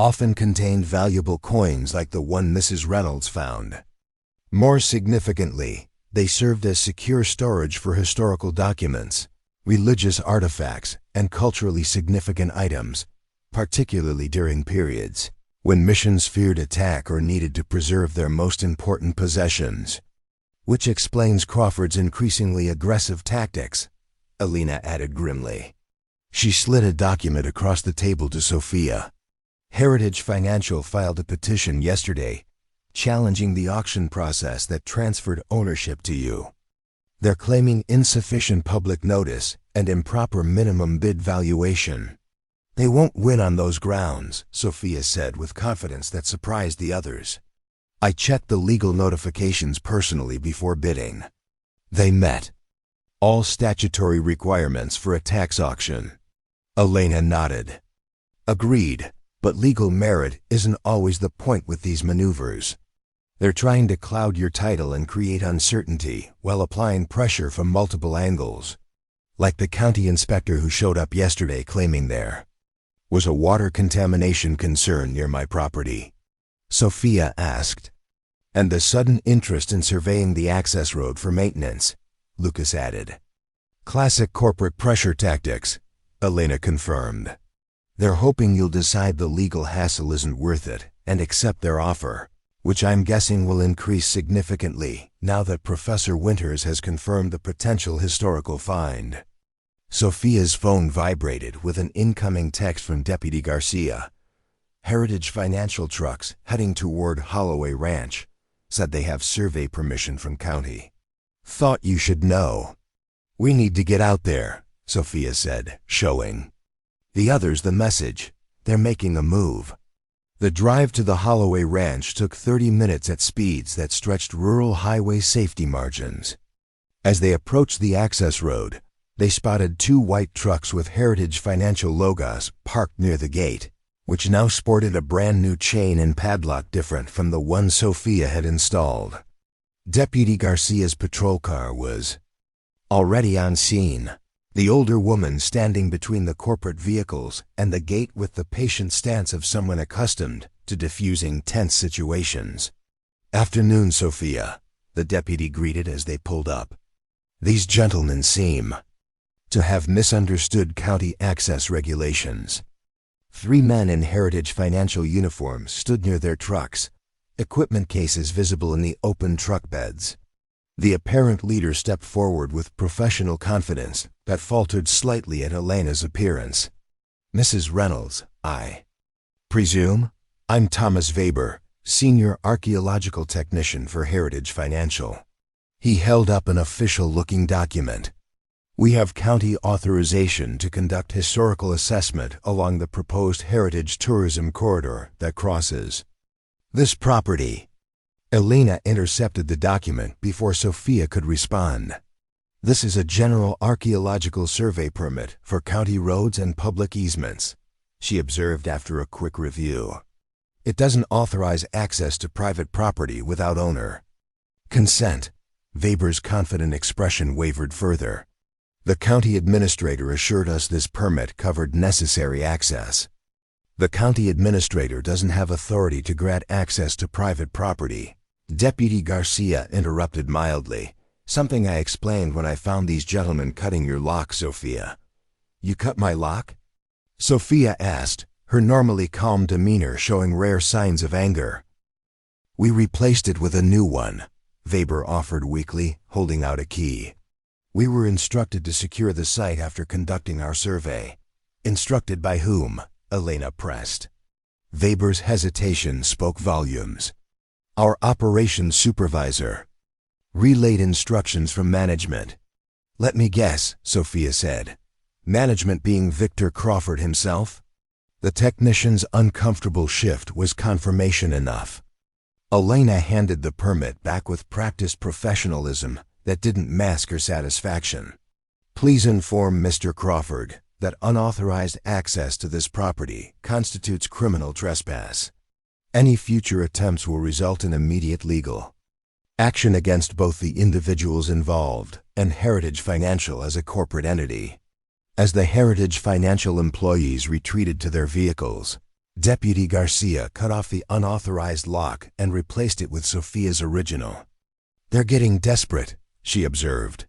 often contained valuable coins like the one Mrs. Reynolds found. More significantly, they served as secure storage for historical documents, religious artifacts, and culturally significant items, particularly during periods when missions feared attack or needed to preserve their most important possessions. Which explains Crawford's increasingly aggressive tactics, Alina added grimly. She slid a document across the table to Sophia. Heritage Financial filed a petition yesterday, challenging the auction process that transferred ownership to you. They're claiming insufficient public notice and improper minimum bid valuation. They won't win on those grounds, Sophia said with confidence that surprised the others. I checked the legal notifications personally before bidding. They met all statutory requirements for a tax auction. Elena nodded. Agreed, but legal merit isn't always the point with these maneuvers. They're trying to cloud your title and create uncertainty while applying pressure from multiple angles. Like the county inspector who showed up yesterday claiming there was a water contamination concern near my property, Sophia asked. And the sudden interest in surveying the access road for maintenance, Lucas added. Classic corporate pressure tactics, Elena confirmed. They're hoping you'll decide the legal hassle isn't worth it and accept their offer, which I'm guessing will increase significantly now that Professor Winters has confirmed the potential historical find. Sophia's phone vibrated with an incoming text from Deputy Garcia. Heritage Financial trucks heading toward Holloway Ranch said they have survey permission from county. Thought you should know. We need to get out there, Sophia said, showing the others the message. They're making a move. The drive to the Holloway Ranch took 30 minutes at speeds that stretched rural highway safety margins. As they approached the access road, they spotted 2 white trucks with Heritage Financial logos parked near the gate, which now sported a brand new chain and padlock different from the one Sophia had installed. Deputy Garcia's patrol car was already on scene, the older woman standing between the corporate vehicles and the gate with the patient stance of someone accustomed to diffusing tense situations. Afternoon, Sophia, the deputy greeted as they pulled up. These gentlemen seem to have misunderstood county access regulations. 3 men in Heritage Financial uniforms stood near their trucks, equipment cases visible in the open truck beds. The apparent leader stepped forward with professional confidence that faltered slightly at Elena's appearance. Mrs. Reynolds, I presume? I'm Thomas Weber, Senior Archaeological Technician for Heritage Financial. He held up an official-looking document. We have county authorization to conduct historical assessment along the proposed heritage tourism corridor that crosses this property. Elena intercepted the document before Sophia could respond. This is a general archaeological survey permit for county roads and public easements, she observed after a quick review. It doesn't authorize access to private property without owner consent. Weber's confident expression wavered further. The county administrator assured us this permit covered necessary access. The county administrator doesn't have authority to grant access to private property, Deputy Garcia interrupted mildly. Something I explained when I found these gentlemen cutting your lock, Sophia. You cut my lock? Sophia asked, her normally calm demeanor showing rare signs of anger. We replaced it with a new one, Weber offered weakly, holding out a key. We were instructed to secure the site after conducting our survey. Instructed by whom? Elena pressed. Weber's hesitation spoke volumes. Our operations supervisor relayed instructions from management. Let me guess, Sophia said. Management being Victor Crawford himself? The technician's uncomfortable shift was confirmation enough. Elena handed the permit back with practiced professionalism that didn't mask her satisfaction. Please inform Mr. Crawford that unauthorized access to this property constitutes criminal trespass. Any future attempts will result in immediate legal action against both the individuals involved and Heritage Financial as a corporate entity. As the Heritage Financial employees retreated to their vehicles, Deputy Garcia cut off the unauthorized lock and replaced it with Sophia's original. "They're getting desperate," she observed.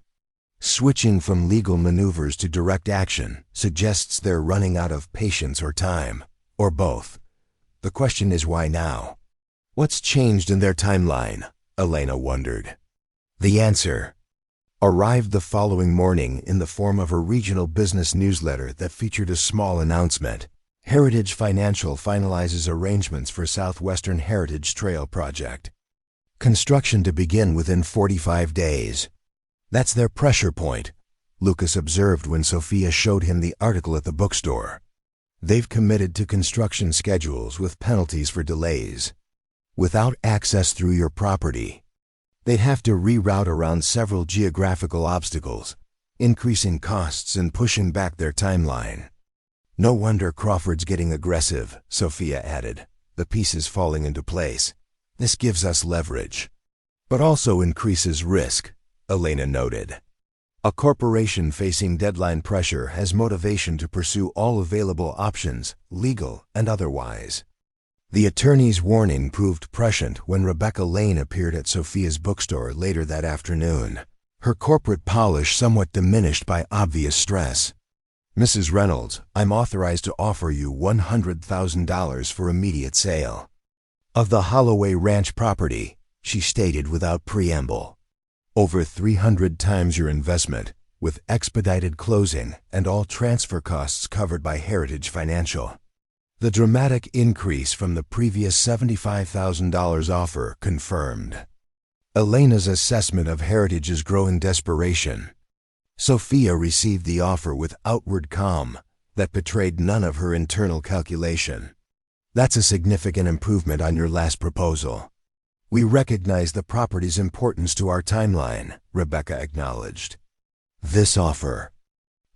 Switching from legal maneuvers to direct action suggests they're running out of patience or time, or both. The question is, why now? What's changed in their timeline? Elena wondered. The answer arrived the following morning in the form of a regional business newsletter that featured a small announcement. Heritage Financial finalizes arrangements for Southwestern Heritage Trail Project. Construction to begin within 45 days. That's their pressure point, Lucas observed when Sophia showed him the article at the bookstore. They've committed to construction schedules with penalties for delays. Without access through your property, they'd have to reroute around several geographical obstacles, increasing costs and pushing back their timeline. No wonder Crawford's getting aggressive, Sophia added, the pieces falling into place. This gives us leverage, but also increases risk, Elena noted. A corporation facing deadline pressure has motivation to pursue all available options, legal and otherwise. The attorney's warning proved prescient when Rebecca Lane appeared at Sophia's bookstore later that afternoon, her corporate polish somewhat diminished by obvious stress. "Mrs. Reynolds, I'm authorized to offer you $100,000 for immediate sale of the Holloway Ranch property," she stated without preamble. "Over 300 times your investment, with expedited closing and all transfer costs covered by Heritage Financial." The dramatic increase from the previous $75,000 offer confirmed Elena's assessment of Heritage's growing desperation. Sophia received the offer with outward calm that betrayed none of her internal calculation. "That's a significant improvement on your last proposal. We recognize the property's importance to our timeline," Rebecca acknowledged. "This offer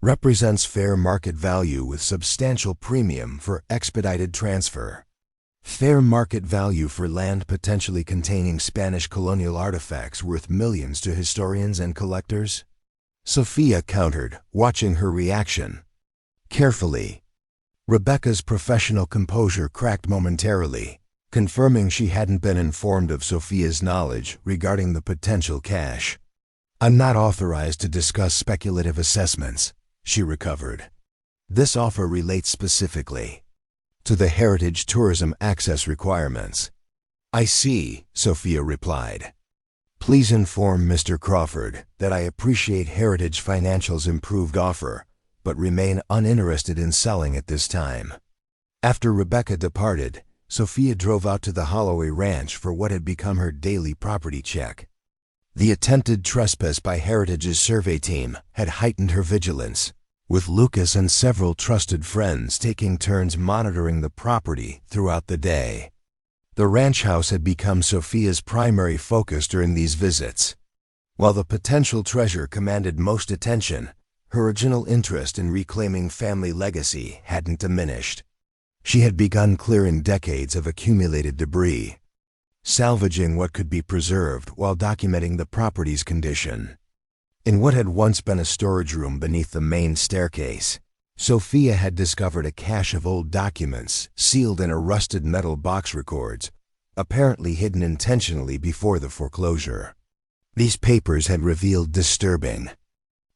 represents fair market value with substantial premium for expedited transfer." Fair market value for land potentially containing Spanish colonial artifacts worth millions to historians and collectors? Sophia countered, watching her reaction carefully. Rebecca's professional composure cracked momentarily, confirming she hadn't been informed of Sophia's knowledge regarding the potential cash. "I'm not authorized to discuss speculative assessments," she recovered. "This offer relates specifically to the heritage tourism access requirements." "I see," Sophia replied. "Please inform Mr. Crawford that I appreciate Heritage Financial's improved offer, but remain uninterested in selling at this time." After Rebecca departed, Sophia drove out to the Holloway Ranch for what had become her daily property check. The attempted trespass by Heritage's survey team had heightened her vigilance, with Lucas and several trusted friends taking turns monitoring the property throughout the day. The ranch house had become Sophia's primary focus during these visits. While the potential treasure commanded most attention, her original interest in reclaiming family legacy hadn't diminished. She had begun clearing decades of accumulated debris, salvaging what could be preserved while documenting the property's condition. In what had once been a storage room beneath the main staircase, Sophia had discovered a cache of old documents sealed in a rusted metal box records, apparently hidden intentionally before the foreclosure. These papers had revealed disturbing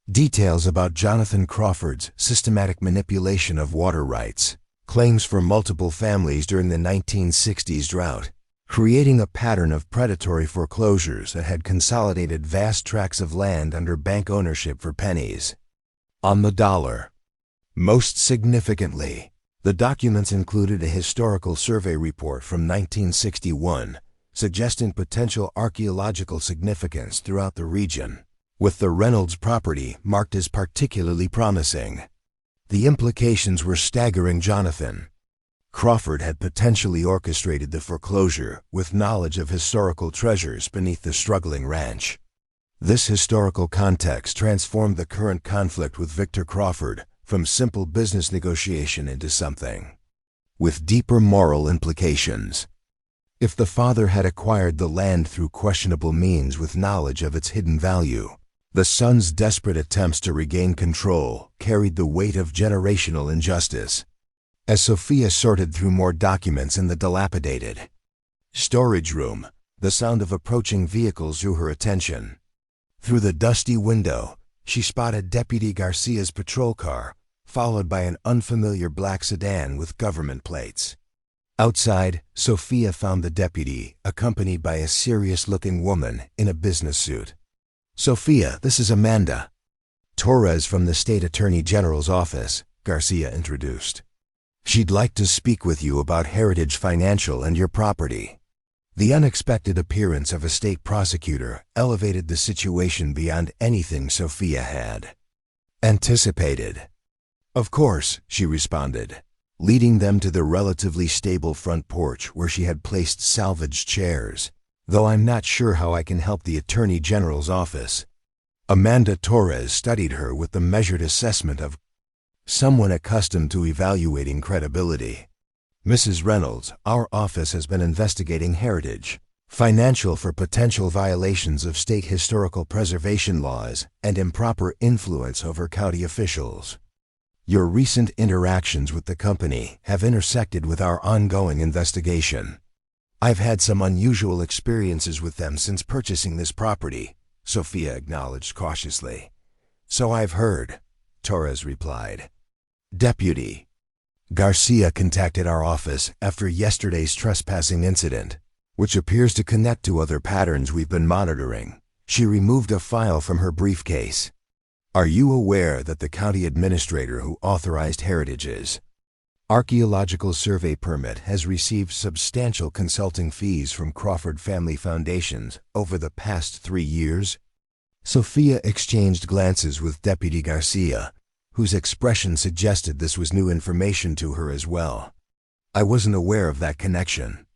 details about Jonathan Crawford's systematic manipulation of water rights, claims for multiple families during the 1960s drought, creating a pattern of predatory foreclosures that had consolidated vast tracts of land under bank ownership for pennies on the dollar. Most significantly, the documents included a historical survey report from 1961, suggesting potential archaeological significance throughout the region, with the Reynolds property marked as particularly promising. The implications were staggering. Jonathan Crawford had potentially orchestrated the foreclosure with knowledge of historical treasures beneath the struggling ranch. This historical context transformed the current conflict with Victor Crawford from simple business negotiation into something with deeper moral implications. If the father had acquired the land through questionable means with knowledge of its hidden value, the son's desperate attempts to regain control carried the weight of generational injustice. As Sophia sorted through more documents in the dilapidated storage room, the sound of approaching vehicles drew her attention. Through the dusty window, she spotted Deputy Garcia's patrol car, followed by an unfamiliar black sedan with government plates. Outside, Sophia found the deputy, accompanied by a serious-looking woman in a business suit. "Sophia, this is Amanda Torres from the State Attorney General's office," Garcia introduced. "She'd like to speak with you about Heritage Financial and your property." The unexpected appearance of a state prosecutor elevated the situation beyond anything Sophia had anticipated. "Of course," she responded, leading them to the relatively stable front porch where she had placed salvaged chairs. "Though I'm not sure how I can help the Attorney General's office." Amanda Torres studied her with the measured assessment of someone accustomed to evaluating credibility. "Mrs. Reynolds, our office has been investigating Heritage Financial for potential violations of state historical preservation laws and improper influence over county officials. Your recent interactions with the company have intersected with our ongoing investigation. I've had some unusual experiences with them since purchasing this property," Sophia acknowledged cautiously. "So I've heard," Torres replied. "Deputy Garcia contacted our office after yesterday's trespassing incident, which appears to connect to other patterns we've been monitoring." She removed a file from her briefcase. "Are you aware that the county administrator who authorized Heritage's archaeological survey permit has received substantial consulting fees from Crawford Family Foundations over the past 3 years?" Sophia exchanged glances with Deputy Garcia, whose expression suggested this was new information to her as well. "I wasn't aware of that connection.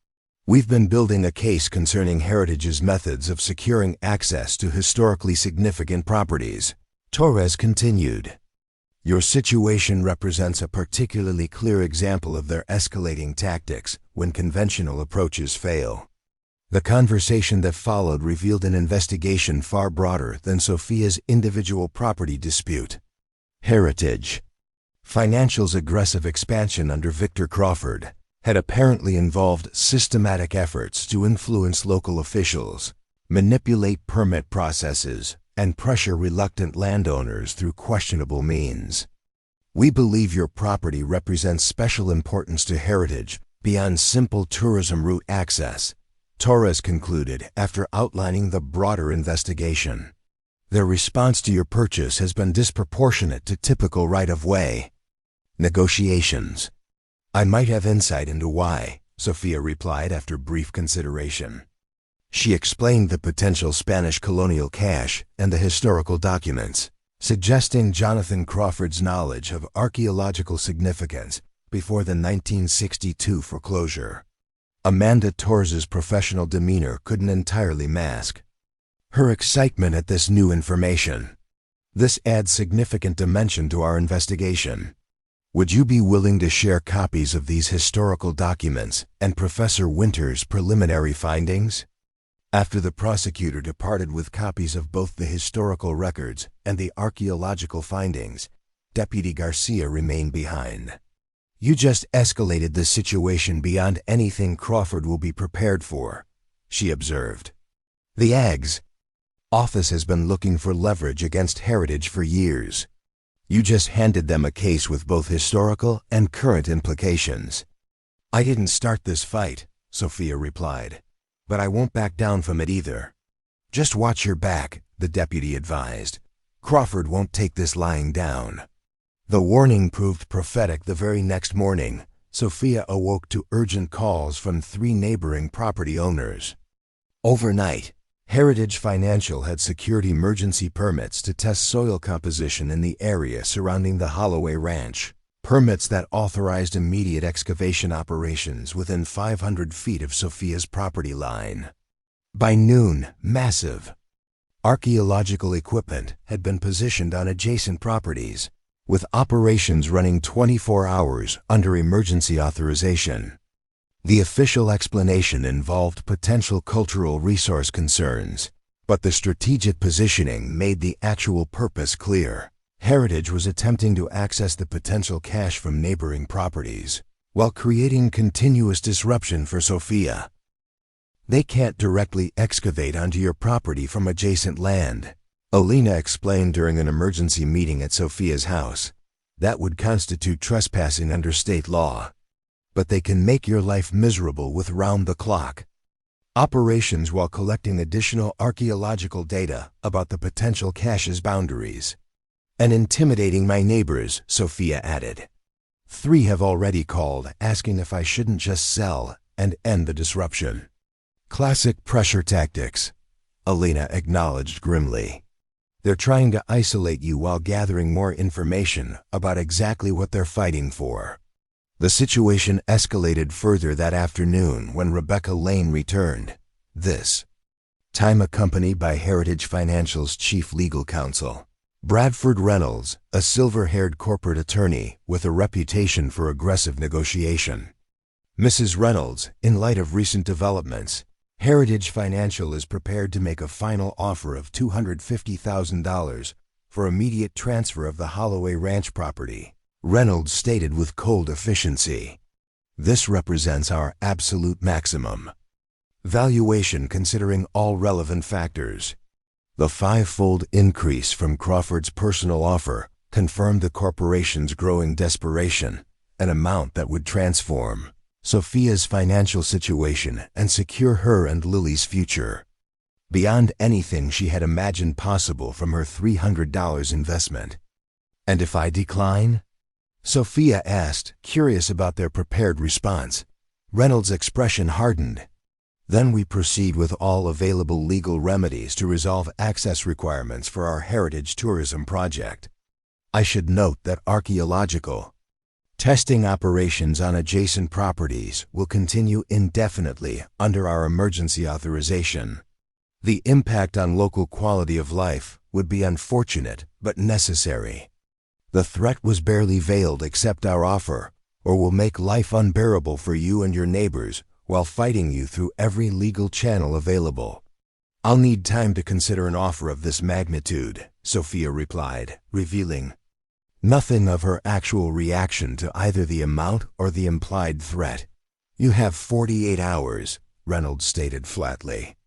We've been building a case concerning Heritage's methods of securing access to historically significant properties," Torres continued. "Your situation represents a particularly clear example of their escalating tactics when conventional approaches fail." The conversation that followed revealed an investigation far broader than Sophia's individual property dispute. Heritage Financial's aggressive expansion under Victor Crawford had apparently involved systematic efforts to influence local officials, manipulate permit processes, and pressure reluctant landowners through questionable means. "We believe your property represents special importance to Heritage beyond simple tourism route access," Torres concluded after outlining the broader investigation. "Their response to your purchase has been disproportionate to typical right-of-way negotiations." "I might have insight into why," Sophia replied after brief consideration. She explained the potential Spanish colonial cash and the historical documents, suggesting Jonathan Crawford's knowledge of archaeological significance before the 1962 foreclosure. Amanda Torres's professional demeanor couldn't entirely mask her excitement at this new information. "This adds significant dimension to our investigation. Would you be willing to share copies of these historical documents and Professor Winter's preliminary findings?" After the prosecutor departed with copies of both the historical records and the archaeological findings, Deputy Garcia remained behind. "You just escalated this situation beyond anything Crawford will be prepared for," she observed. "The AG's office has been looking for leverage against Heritage for years. You just handed them a case with both historical and current implications." "I didn't start this fight," Sophia replied, "but I won't back down from it either." "Just watch your back," the deputy advised. "Crawford won't take this lying down." The warning proved prophetic. The very next morning, Sophia awoke to urgent calls from 3 neighboring property owners. Overnight, Heritage Financial had secured emergency permits to test soil composition in the area surrounding the Holloway Ranch, permits that authorized immediate excavation operations within 500 feet of Sophia's property line. By noon, massive archaeological equipment had been positioned on adjacent properties, with operations running 24 hours under emergency authorization. The official explanation involved potential cultural resource concerns, but the strategic positioning made the actual purpose clear. Heritage was attempting to access the potential cash from neighboring properties, while creating continuous disruption for Sophia. They can't directly excavate onto your property from adjacent land, Alina explained during an emergency meeting at Sophia's house. That would constitute trespassing under state law. But they can make your life miserable with round-the-clock operations while collecting additional archaeological data about the potential cache's boundaries. And intimidating my neighbors, Sophia added. 3 have already called, asking if I shouldn't just sell and end the disruption. Classic pressure tactics, Alina acknowledged grimly. They're trying to isolate you while gathering more information about exactly what they're fighting for. The situation escalated further that afternoon when Rebecca Lane returned, this time accompanied by Heritage Financial's chief legal counsel, Bradford Reynolds, a silver-haired corporate attorney with a reputation for aggressive negotiation. Mrs. Reynolds, in light of recent developments, Heritage Financial is prepared to make a final offer of $250,000 for immediate transfer of the Holloway Ranch property, Reynolds stated with cold efficiency. This represents our absolute maximum valuation considering all relevant factors. The 5-fold increase from Crawford's personal offer confirmed the corporation's growing desperation, an amount that would transform Sophia's financial situation and secure her and Lily's future beyond anything she had imagined possible from her $300 investment. And if I decline? Sophia asked, curious about their prepared response. Reynolds' expression hardened. Then we proceed with all available legal remedies to resolve access requirements for our heritage tourism project. I should note that archaeological testing operations on adjacent properties will continue indefinitely under our emergency authorization. The impact on local quality of life would be unfortunate but necessary. The threat was barely veiled. Accept our offer, or we'll make life unbearable for you and your neighbors while fighting you through every legal channel available. I'll need time to consider an offer of this magnitude, Sophia replied, revealing nothing of her actual reaction to either the amount or the implied threat. You have 48 hours, Reynolds stated flatly.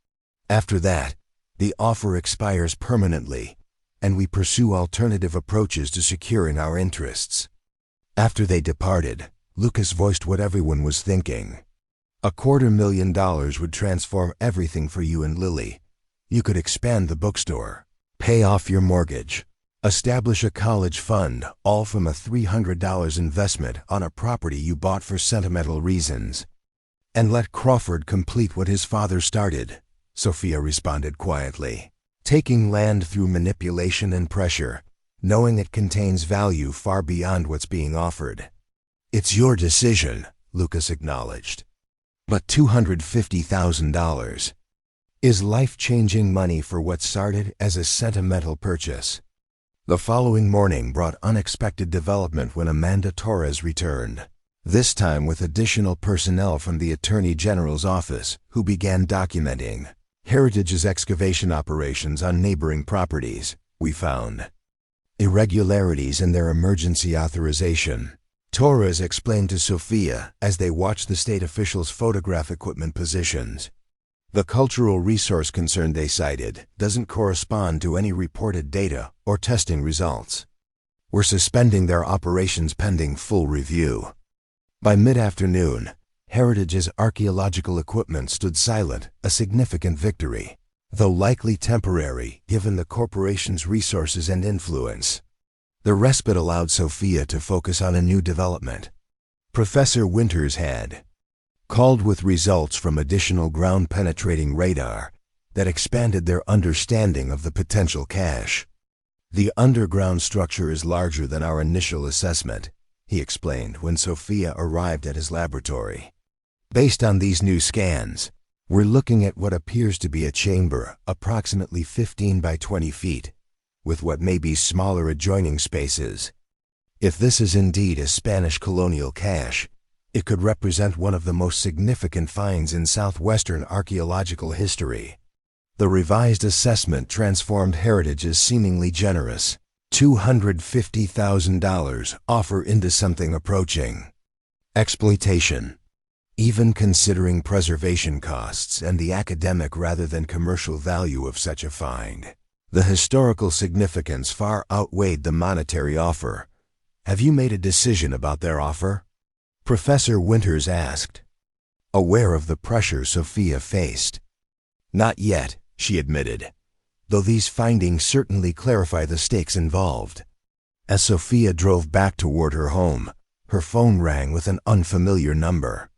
After that, the offer expires permanently, and we pursue alternative approaches to securing our interests. After they departed, Lucas voiced what everyone was thinking. $250,000 would transform everything for you and Lily. You could expand the bookstore, pay off your mortgage, establish a college fund, all from a $300 investment on a property you bought for sentimental reasons. And let Crawford complete what his father started, Sophia responded quietly. Taking land through manipulation and pressure, knowing it contains value far beyond what's being offered. It's your decision, Lucas acknowledged. But $250,000 is life-changing money for what started as a sentimental purchase. The following morning brought unexpected development when Amanda Torres returned, this time with additional personnel from the Attorney General's office, who began documenting Heritage's excavation operations on neighboring properties. We found irregularities in their emergency authorization, Torres explained to Sophia as they watched the state officials photograph equipment positions. The cultural resource concern they cited doesn't correspond to any reported data or testing results. We're suspending their operations pending full review. By mid-afternoon, Heritage's archaeological equipment stood silent, a significant victory, though likely temporary given the corporation's resources and influence. The respite allowed Sophia to focus on a new development. Professor Winters had called with results from additional ground-penetrating radar that expanded their understanding of the potential cache. The underground structure is larger than our initial assessment, he explained when Sophia arrived at his laboratory. Based on these new scans, we're looking at what appears to be a chamber approximately 15 by 20 feet, with what may be smaller adjoining spaces. If this is indeed a Spanish colonial cache, It could represent one of the most significant finds in southwestern archaeological history. The revised assessment transformed Heritage's seemingly generous $250,000 offer into something approaching exploitation. Even considering preservation costs and the academic rather than commercial value of such a find, the historical significance far outweighed the monetary offer. Have you made a decision about their offer? Professor Winters asked, aware of the pressure Sophia faced. Not yet, she admitted, though these findings certainly clarify the stakes involved. As Sophia drove back toward her home, her phone rang with an unfamiliar number.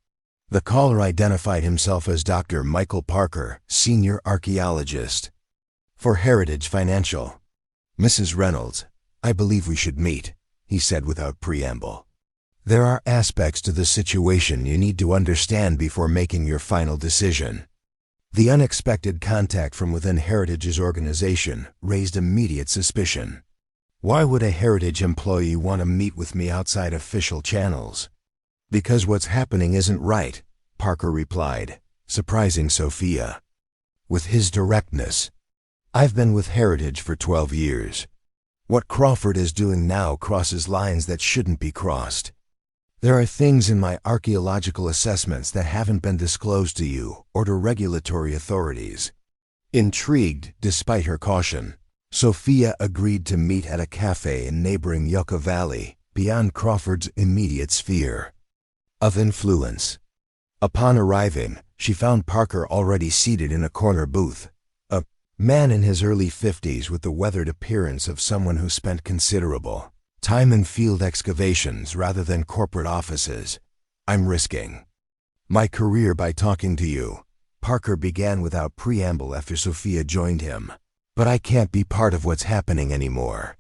The caller identified himself as Dr. Michael Parker, senior archaeologist. For Heritage Financial. Mrs. Reynolds, I believe we should meet, he said without preamble. There are aspects to the situation you need to understand before making your final decision. The unexpected contact from within Heritage's organization raised immediate suspicion. Why would a Heritage employee want to meet with me outside official channels? Because what's happening isn't right, Parker replied, surprising Sophia. With his directness, I've been with Heritage for 12 years. What Crawford is doing now crosses lines that shouldn't be crossed. There are things in my archaeological assessments that haven't been disclosed to you or to regulatory authorities. Intrigued, despite her caution, Sophia agreed to meet at a cafe in neighboring Yucca Valley, beyond Crawford's immediate sphere of influence. Upon arriving, she found Parker already seated in a corner booth, a man in his early 50s with the weathered appearance of someone who spent considerable time in field excavations rather than corporate offices. I'm risking my career by talking to you, Parker began without preamble after Sophia joined him. But I can't be part of what's happening anymore.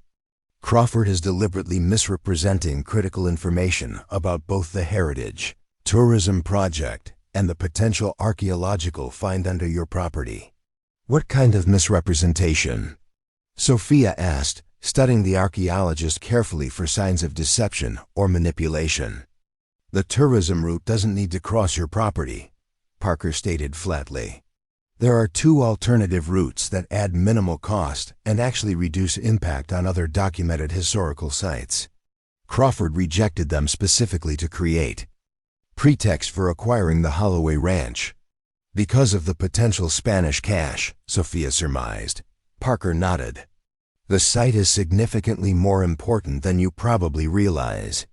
Crawford is deliberately misrepresenting critical information about both the Heritage Tourism Project and the potential archaeological find under your property. What kind of misrepresentation? Sophia asked, studying the archaeologist carefully for signs of deception or manipulation. The tourism route doesn't need to cross your property, Parker stated flatly. There are 2 alternative routes that add minimal cost and actually reduce impact on other documented historical sites. Crawford rejected them specifically to create pretext for acquiring the Holloway Ranch. Because of the potential Spanish cash, Sophia surmised. Parker nodded. The site is significantly more important than you probably realize.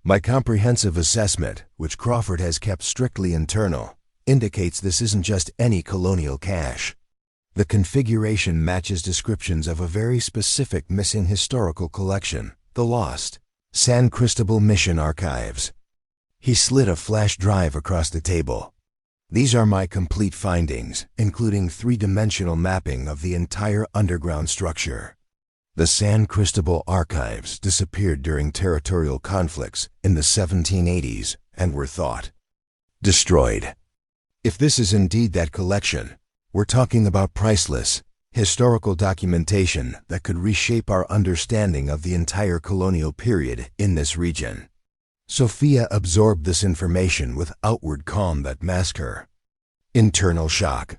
My comprehensive assessment, which Crawford has kept strictly internal, indicates this isn't just any colonial cache. The configuration matches descriptions of a very specific missing historical collection, the lost San Cristobal Mission Archives. He slid a flash drive across the table. These are my complete findings, including 3-dimensional mapping of the entire underground structure. The San Cristobal Archives disappeared during territorial conflicts in the 1780s and were thought destroyed. If this is indeed that collection, we're talking about priceless, historical documentation that could reshape our understanding of the entire colonial period in this region. Sophia absorbed this information with outward calm that masked her internal shock.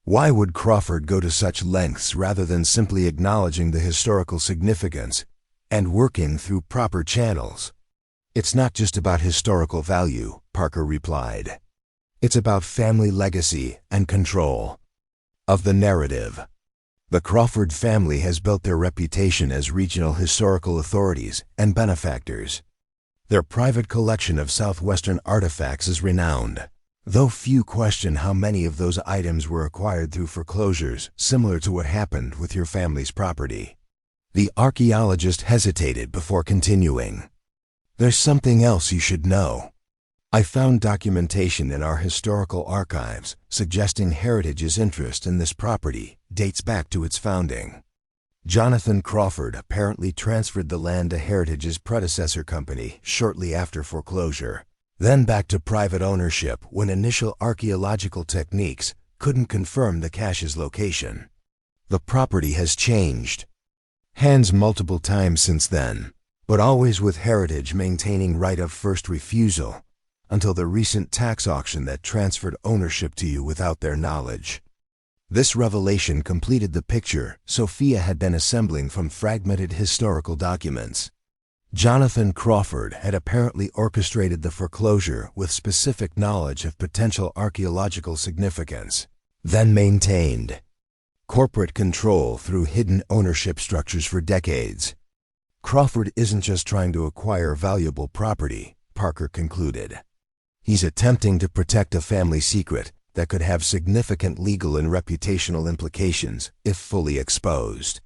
Why would Crawford go to such lengths rather than simply acknowledging the historical significance and working through proper channels? It's not just about historical value, Parker replied. It's about family legacy and control of the narrative. The Crawford family has built their reputation as regional historical authorities and benefactors. Their private collection of southwestern artifacts is renowned, though few question how many of those items were acquired through foreclosures similar to what happened with your family's property. The archaeologist hesitated before continuing. There's something else you should know. I found documentation in our historical archives suggesting Heritage's interest in this property dates back to its founding. Jonathan Crawford apparently transferred the land to Heritage's predecessor company shortly after foreclosure, then back to private ownership when initial archaeological techniques couldn't confirm the cache's location. The property has changed hands multiple times since then, but always with Heritage maintaining right of first refusal until the recent tax auction that transferred ownership to you without their knowledge. This revelation completed the picture Sophia had been assembling from fragmented historical documents. Jonathan Crawford had apparently orchestrated the foreclosure with specific knowledge of potential archaeological significance, then maintained corporate control through hidden ownership structures for decades. Crawford isn't just trying to acquire valuable property, Parker concluded. He's attempting to protect a family secret that could have significant legal and reputational implications if fully exposed.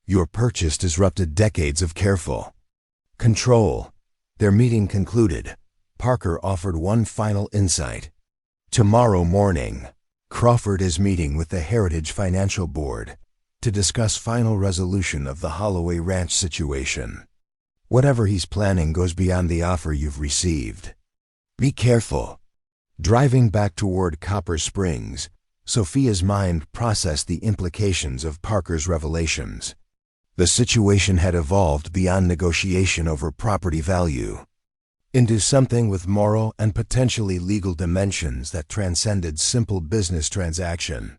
Your purchase disrupted decades of careful control. Their meeting concluded. Parker offered one final insight. Tomorrow morning, Crawford is meeting with the Heritage Financial Board to discuss final resolution of the Holloway Ranch situation. Whatever he's planning goes beyond the offer you've received. Be careful. Driving back toward Copper Springs, Sophia's mind processed the implications of Parker's revelations. The situation had evolved beyond negotiation over property value into something with moral and potentially legal dimensions that transcended simple business transaction.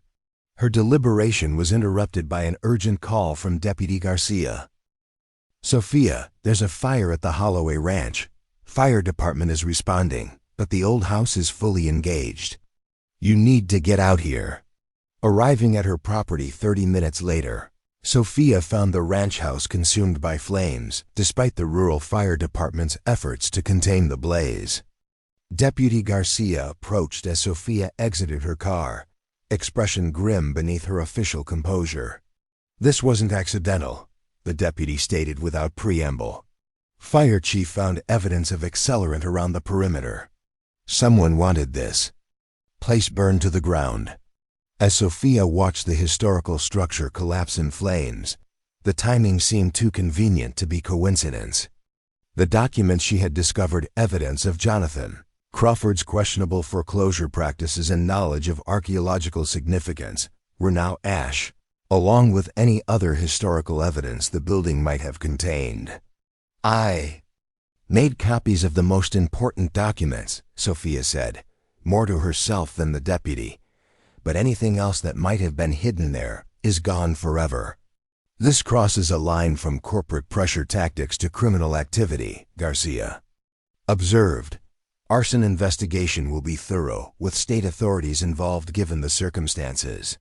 Her deliberation was interrupted by an urgent call from Deputy Garcia. Sophia, there's a fire at the Holloway Ranch. Fire department is responding, but the old house is fully engaged. You need to get out here. Arriving at her property 30 minutes later, Sophia found the ranch house consumed by flames, despite the rural fire department's efforts to contain the blaze. Deputy Garcia approached as Sophia exited her car, expression grim beneath her official composure. This wasn't accidental, the deputy stated without preamble. Fire chief found evidence of accelerant around the perimeter. Someone wanted this place burned to the ground. As Sophia watched the historical structure collapse in flames, the timing seemed too convenient to be coincidence. The documents she had discovered evidence of Jonathan Crawford's questionable foreclosure practices and knowledge of archaeological significance were now ash, along with any other historical evidence the building might have contained. I made copies of the most important documents, Sophia said, more to herself than the deputy. But anything else that might have been hidden there is gone forever. This crosses a line from corporate pressure tactics to criminal activity, Garcia observed. Arson investigation will be thorough, with state authorities involved given the circumstances.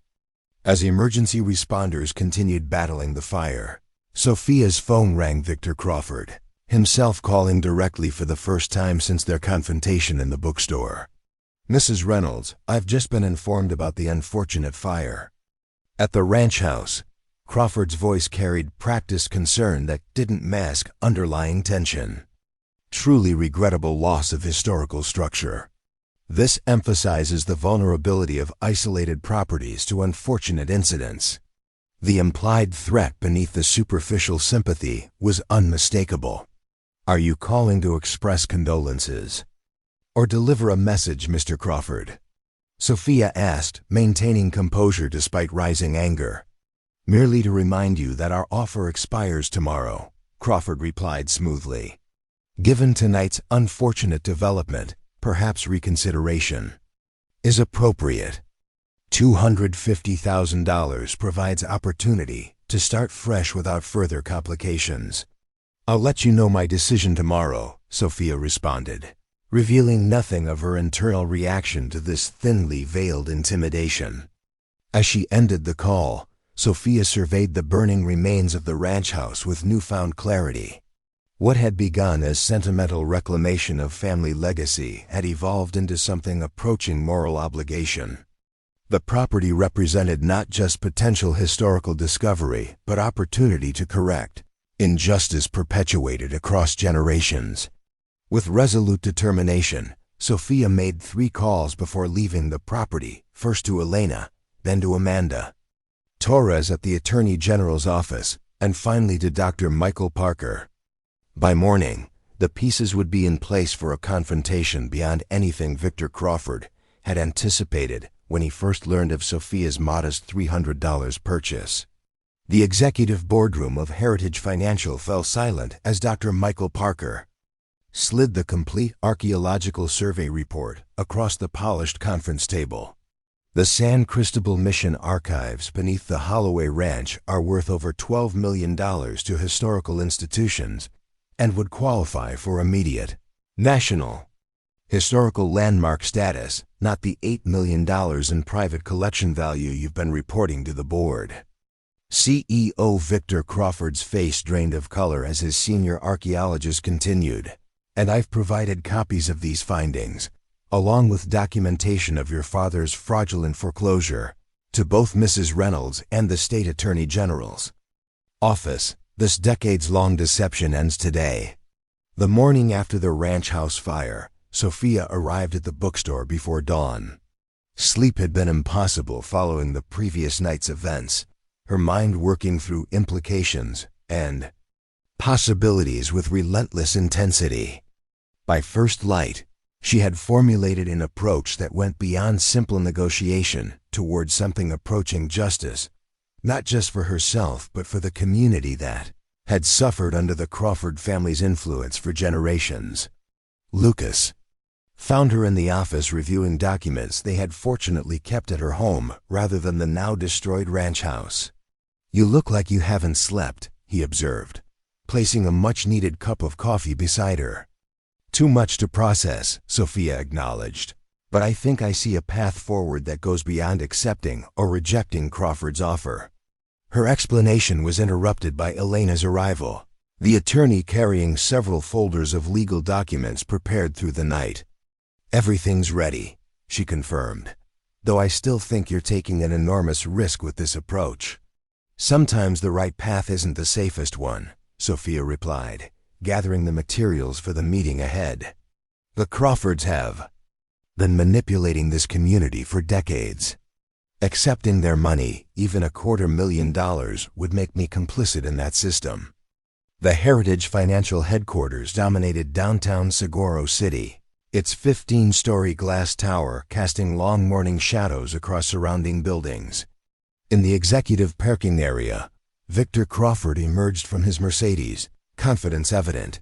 As emergency responders continued battling the fire, Sophia's phone rang. Victor Crawford, himself calling directly for the first time since their confrontation in the bookstore. Mrs. Reynolds, I've just been informed about the unfortunate fire at the ranch house. Crawford's voice carried practiced concern that didn't mask underlying tension. Truly regrettable loss of historical structure. This emphasizes the vulnerability of isolated properties to unfortunate incidents. The implied threat beneath the superficial sympathy was unmistakable. Are you calling to express condolences or deliver a message, Mr. Crawford? Sophia asked, maintaining composure despite rising anger. Merely to remind you that our offer expires tomorrow, Crawford replied smoothly. Given tonight's unfortunate development, perhaps reconsideration is appropriate. $250,000 provides opportunity to start fresh without further complications. I'll let you know my decision tomorrow, Sophia responded, revealing nothing of her internal reaction to this thinly veiled intimidation. As she ended the call, Sophia surveyed the burning remains of the ranch house with newfound clarity. What had begun as sentimental reclamation of family legacy had evolved into something approaching moral obligation. The property represented not just potential historical discovery, but opportunity to correct injustice perpetuated across generations. With resolute determination, Sophia made 3 calls before leaving the property, first to Elena, then to Amanda Torres at the Attorney General's office, and finally to Dr. Michael Parker. By morning, the pieces would be in place for a confrontation beyond anything Victor Crawford had anticipated when he first learned of Sophia's modest $300 purchase. The executive boardroom of Heritage Financial fell silent as Dr. Michael Parker slid the complete archaeological survey report across the polished conference table. The San Cristobal Mission archives beneath the Holloway Ranch are worth over $12 million to historical institutions and would qualify for immediate national historical landmark status, not the $8 million in private collection value you've been reporting to the board. CEO Victor Crawford's face drained of color as his senior archaeologist continued. And I've provided copies of these findings, along with documentation of your father's fraudulent foreclosure, to both Mrs. Reynolds and the State Attorney General's office. This decades-long deception ends today. The morning after the ranch house fire, Sophia arrived at the bookstore before dawn. Sleep had been impossible following the previous night's events, her mind working through implications and possibilities with relentless intensity. By first light, she had formulated an approach that went beyond simple negotiation towards something approaching justice, not just for herself but for the community that had suffered under the Crawford family's influence for generations. Lucas found her in the office reviewing documents they had fortunately kept at her home rather than the now destroyed ranch house. "You look like you haven't slept," he observed, placing a much-needed cup of coffee beside her. "Too much to process," Sophia acknowledged, "but I think I see a path forward that goes beyond accepting or rejecting Crawford's offer." Her explanation was interrupted by Elena's arrival, the attorney carrying several folders of legal documents prepared through the night. "Everything's ready," she confirmed, "though I still think you're taking an enormous risk with this approach." "Sometimes the right path isn't the safest one," Sophia replied, gathering the materials for the meeting ahead. "The Crawfords have been manipulating this community for decades. Accepting their money, even $250,000, would make me complicit in that system." The Heritage Financial headquarters dominated downtown Saguaro City, its 15-story glass tower casting long morning shadows across surrounding buildings. In the executive parking area, Victor Crawford emerged from his Mercedes, confidence evident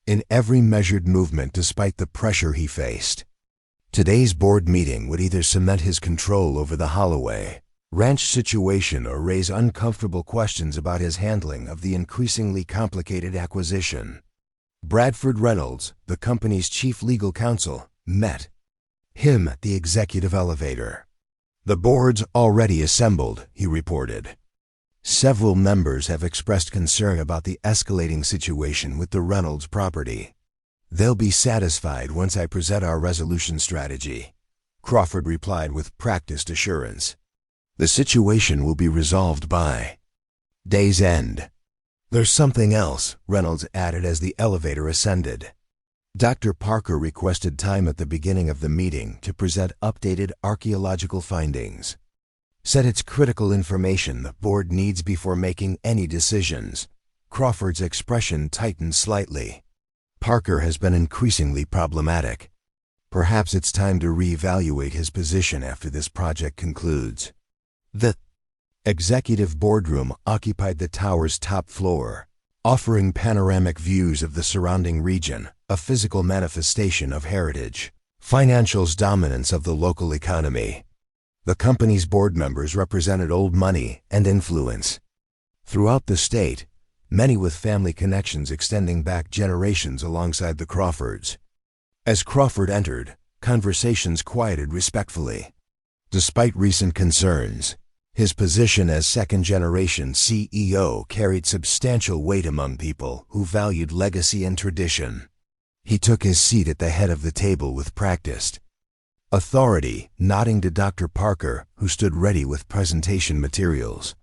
in every measured movement despite the pressure he faced. Today's board meeting would either cement his control over the Holloway Ranch situation or raise uncomfortable questions about his handling of the increasingly complicated acquisition. Bradford Reynolds, the company's chief legal counsel, met him at the executive elevator. "The board's already assembled," he reported. "Several members have expressed concern about the escalating situation with the Reynolds property. They'll be satisfied once I present our resolution strategy," Crawford replied with practiced assurance. "The situation will be resolved by day's end." "There's something else," Reynolds added as the elevator ascended. Dr. Parker requested time at the beginning of the meeting to present updated archaeological findings. "Said it's critical information the board needs before making any decisions." Crawford's expression tightened slightly. "Parker has been increasingly problematic. Perhaps it's time to reevaluate his position after this project concludes." The executive boardroom occupied the tower's top floor, offering panoramic views of the surrounding region, a physical manifestation of Heritage Financial's dominance of the local economy. The company's board members represented old money and influence throughout the state, many with family connections extending back generations alongside the Crawfords. As Crawford entered, conversations quieted respectfully. Despite recent concerns, his position as second-generation CEO carried substantial weight among people who valued legacy and tradition. He took his seat at the head of the table with practiced authority, nodding to Dr. Parker, who stood ready with presentation materials.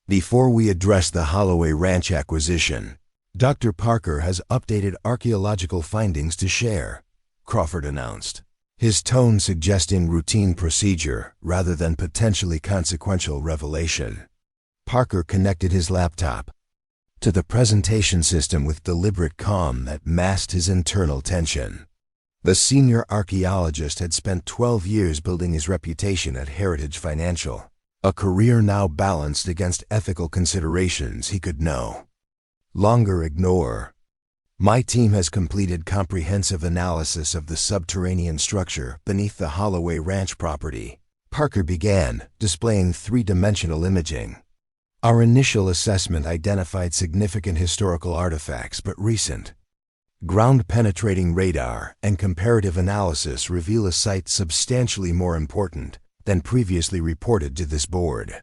"Before we address the Holloway Ranch acquisition, Dr. Parker has updated archaeological findings to share," Crawford announced, his tone suggesting routine procedure rather than potentially consequential revelation. Parker connected his laptop to the presentation system with deliberate calm that masked his internal tension. The senior archaeologist had spent 12 years building his reputation at Heritage Financial, a career now balanced against ethical considerations he could no longer ignore. My team has completed comprehensive analysis of the subterranean structure beneath the Holloway Ranch property. Parker began, displaying three-dimensional imaging. Our initial assessment identified significant historical artifacts, but recent ground-penetrating radar and comparative analysis reveal a site substantially more important than previously reported to this board.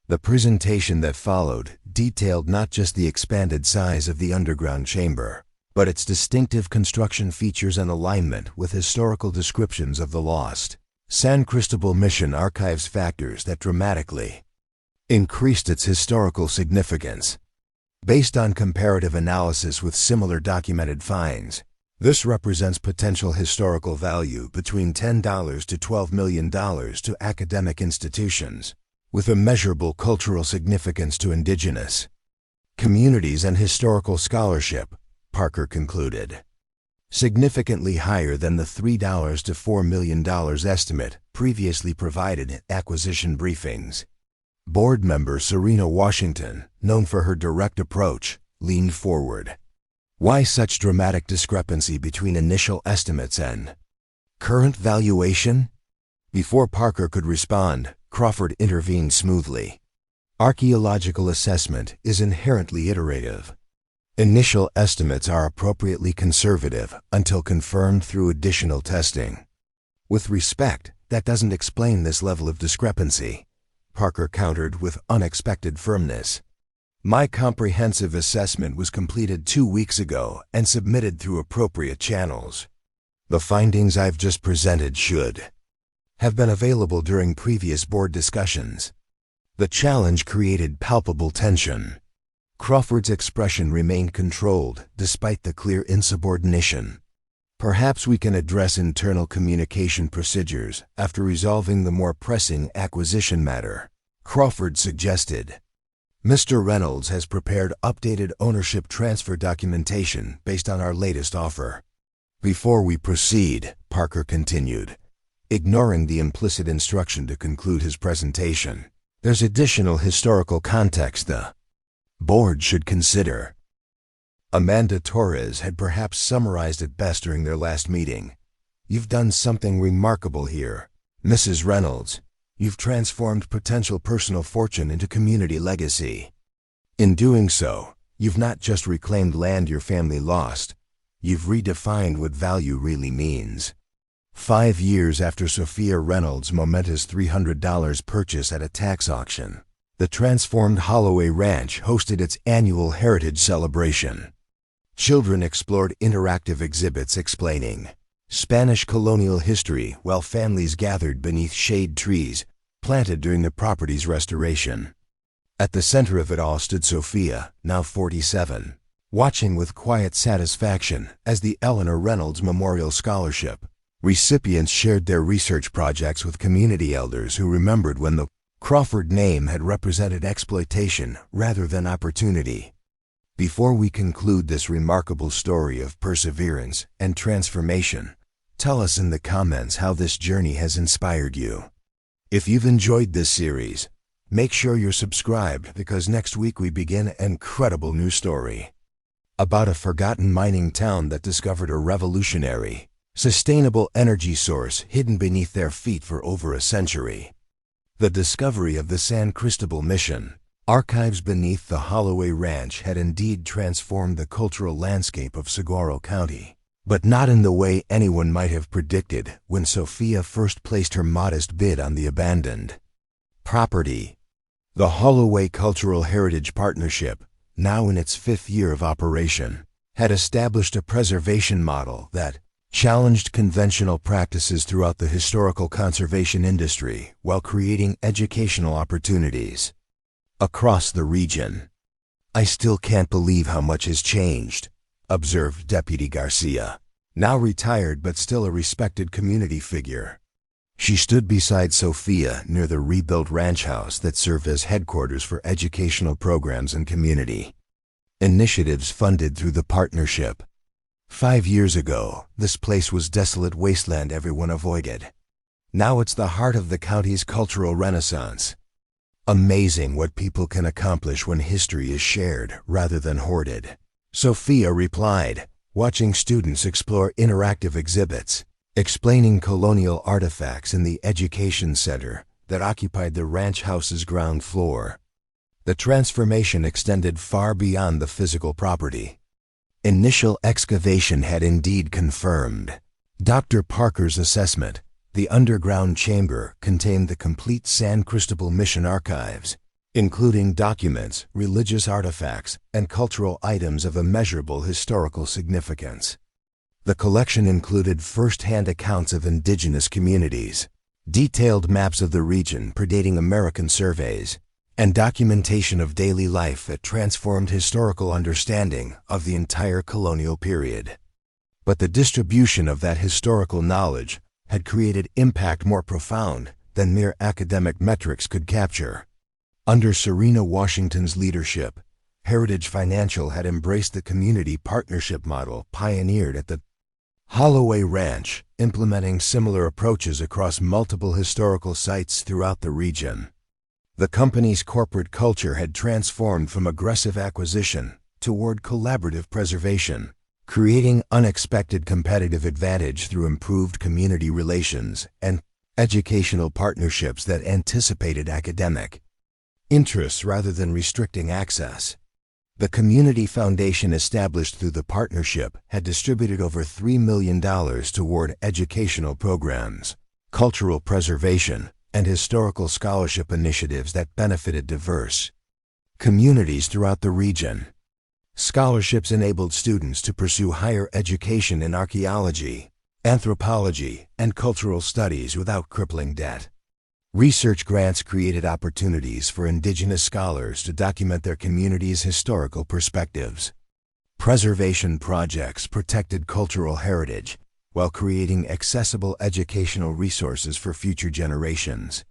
The presentation that followed detailed not just the expanded size of the underground chamber, but its distinctive construction features and alignment with historical descriptions of the lost San Cristobal Mission archives, factors that dramatically increased its historical significance. Based on comparative analysis with similar documented finds, this represents potential historical value between $10 to $12 million to academic institutions, with a measurable cultural significance to indigenous communities and historical scholarship, Parker concluded. Significantly higher than the $3 to $4 million estimate previously provided in acquisition briefings. Board member Serena Washington, known for her direct approach, leaned forward. Why such dramatic discrepancy between initial estimates and current valuation? Before Parker could respond, Crawford intervened smoothly. Archaeological assessment is inherently iterative. Initial estimates are appropriately conservative until confirmed through additional testing. With respect, that doesn't explain this level of discrepancy, Parker countered with unexpected firmness. My comprehensive assessment was completed 2 weeks ago and submitted through appropriate channels. The findings I've just presented should have been available during previous board discussions. The challenge created palpable tension. Crawford's expression remained controlled despite the clear insubordination. Perhaps we can address internal communication procedures after resolving the more pressing acquisition matter, Crawford suggested. Mr. Reynolds has prepared updated ownership transfer documentation based on our latest offer. Before we proceed, Parker continued, ignoring the implicit instruction to conclude his presentation, there's additional historical context the board should consider. Amanda Torres had perhaps summarized it best during their last meeting. You've done something remarkable here, Mrs. Reynolds. You've transformed potential personal fortune into community legacy. In doing so, you've not just reclaimed land your family lost, you've redefined what value really means. 5 years after Sophia Reynolds' momentous $300 purchase at a tax auction, the transformed Holloway Ranch hosted its annual heritage celebration. Children explored interactive exhibits explaining Spanish colonial history while families gathered beneath shade trees planted during the property's restoration. At the center of it all stood Sophia, now 47, watching with quiet satisfaction as the Eleanor Reynolds Memorial Scholarship recipients shared their research projects with community elders who remembered when the Crawford name had represented exploitation rather than opportunity. Before we conclude this remarkable story of perseverance and transformation, tell us in the comments how this journey has inspired you. If you've enjoyed this series, make sure you're subscribed because next week we begin an incredible new story about a forgotten mining town that discovered a revolutionary, sustainable energy source hidden beneath their feet for over a century. The discovery of the San Cristobal Mission archives beneath the Holloway Ranch had indeed transformed the cultural landscape of Saguaro County, but not in the way anyone might have predicted when Sophia first placed her modest bid on the abandoned property. The Holloway Cultural Heritage Partnership, now in its 5th year of operation, had established a preservation model that challenged conventional practices throughout the historical conservation industry while creating educational opportunities across the region. I still can't believe how much has changed, observed Deputy Garcia, now retired but still a respected community figure. She stood beside Sophia near the rebuilt ranch house that served as headquarters for educational programs and community initiatives funded through the partnership. 5 years ago, this place was desolate wasteland everyone avoided. Now it's the heart of the county's cultural renaissance. Amazing what people can accomplish when history is shared rather than hoarded, Sophia replied, watching students explore interactive exhibits, explaining colonial artifacts in the education center that occupied the ranch house's ground floor. The transformation extended far beyond the physical property. Initial excavation had indeed confirmed Dr. Parker's assessment. The underground chamber contained the complete San Cristobal Mission archives, including documents, religious artifacts, and cultural items of immeasurable historical significance. The collection included first-hand accounts of indigenous communities, detailed maps of the region predating American surveys, and documentation of daily life that transformed historical understanding of the entire colonial period. But the distribution of that historical knowledge had created impact more profound than mere academic metrics could capture. Under Serena Washington's leadership, Heritage Financial had embraced the community partnership model pioneered at the Holloway Ranch, implementing similar approaches across multiple historical sites throughout the region. The company's corporate culture had transformed from aggressive acquisition toward collaborative preservation, creating unexpected competitive advantage through improved community relations and educational partnerships that anticipated academic interests rather than restricting access. The community foundation established through the partnership had distributed over $3 million toward educational programs, cultural preservation, and historical scholarship initiatives that benefited diverse communities throughout the region. Scholarships enabled students to pursue higher education in archaeology, anthropology, and cultural studies without crippling debt. Research grants created opportunities for indigenous scholars to document their community's historical perspectives. Preservation projects protected cultural heritage while creating accessible educational resources for future generations.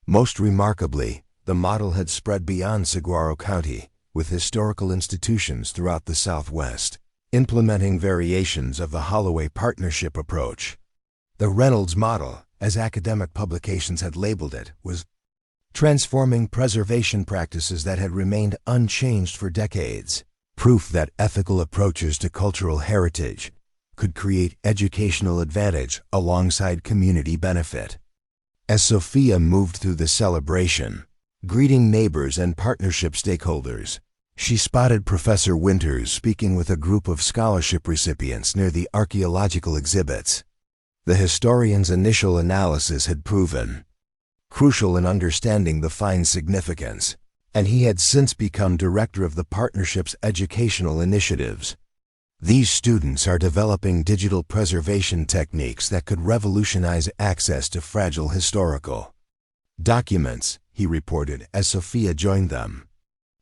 Most remarkably, the model had spread beyond Saguaro County, with historical institutions throughout the Southwest, implementing variations of the Holloway Partnership approach. The Reynolds model, as academic publications had labeled it, was transforming preservation practices that had remained unchanged for decades, proof that ethical approaches to cultural heritage could create educational advantage alongside community benefit. As Sophia moved through the celebration, greeting neighbors and partnership stakeholders, she spotted Professor Winters speaking with a group of scholarship recipients near the archaeological exhibits. The historian's initial analysis had proven crucial in understanding the find's significance, and he had since become director of the partnership's educational initiatives. These students are developing digital preservation techniques that could revolutionize access to fragile historical documents, he reported as Sophia joined them.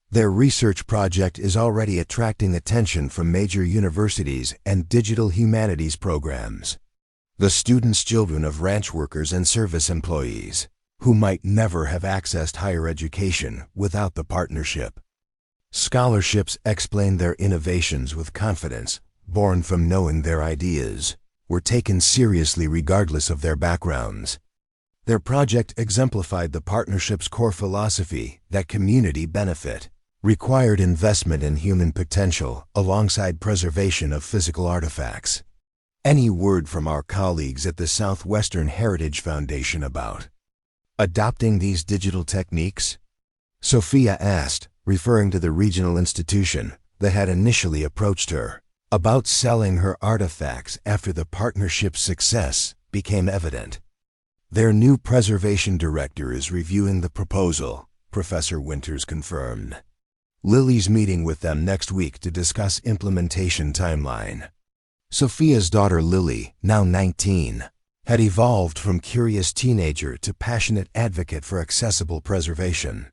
Their research project is already attracting attention from major universities and digital humanities programs. The students' children of ranch workers and service employees, who might never have accessed higher education without the partnership. Scholarships explained their innovations with confidence, born from knowing their ideas were taken seriously regardless of their backgrounds. Their project exemplified the partnership's core philosophy that community benefit required investment in human potential alongside preservation of physical artifacts. Any word from our colleagues at the Southwestern Heritage Foundation about adopting these digital techniques? Sophia asked, referring to the regional institution that had initially approached her about selling her artifacts after the partnership's success became evident. Their new preservation director is reviewing the proposal, Professor Winters confirmed. Lily's meeting with them next week to discuss implementation timeline. Sophia's daughter Lily, now 19, had evolved from curious teenager to passionate advocate for accessible preservation.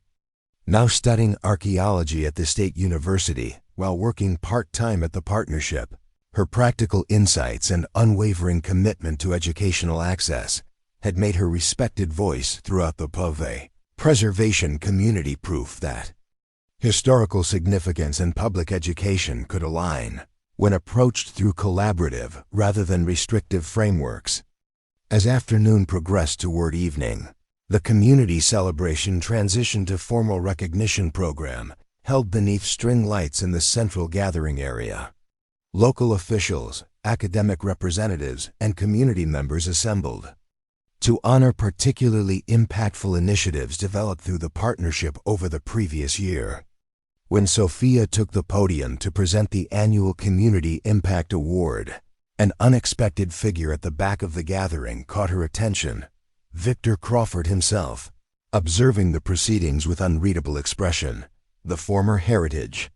Now studying archaeology at the State University while working part-time at the partnership, her practical insights and unwavering commitment to educational access had made her respected voice throughout the POVE preservation community, proof that historical significance and public education could align when approached through collaborative rather than restrictive frameworks. As afternoon progressed toward evening, the community celebration transitioned to formal recognition program held beneath string lights in the central gathering area. Local officials, academic representatives, and community members assembled to honor particularly impactful initiatives developed through the partnership over the previous year. When Sophia took the podium to present the annual Community Impact Award, an unexpected figure at the back of the gathering caught her attention: Victor Crawford himself, observing the proceedings with unreadable expression. The former Heritage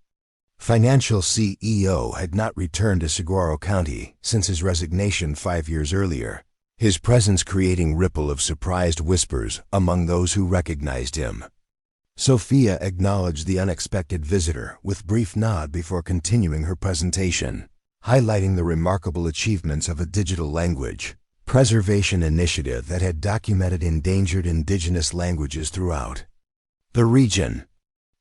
Financial CEO had not returned to Saguaro County since his resignation 5 years earlier, his presence creating ripple of surprised whispers among those who recognized him. Sophia acknowledged the unexpected visitor with brief nod before continuing her presentation, highlighting the remarkable achievements of a digital language preservation initiative that had documented endangered indigenous languages throughout the region.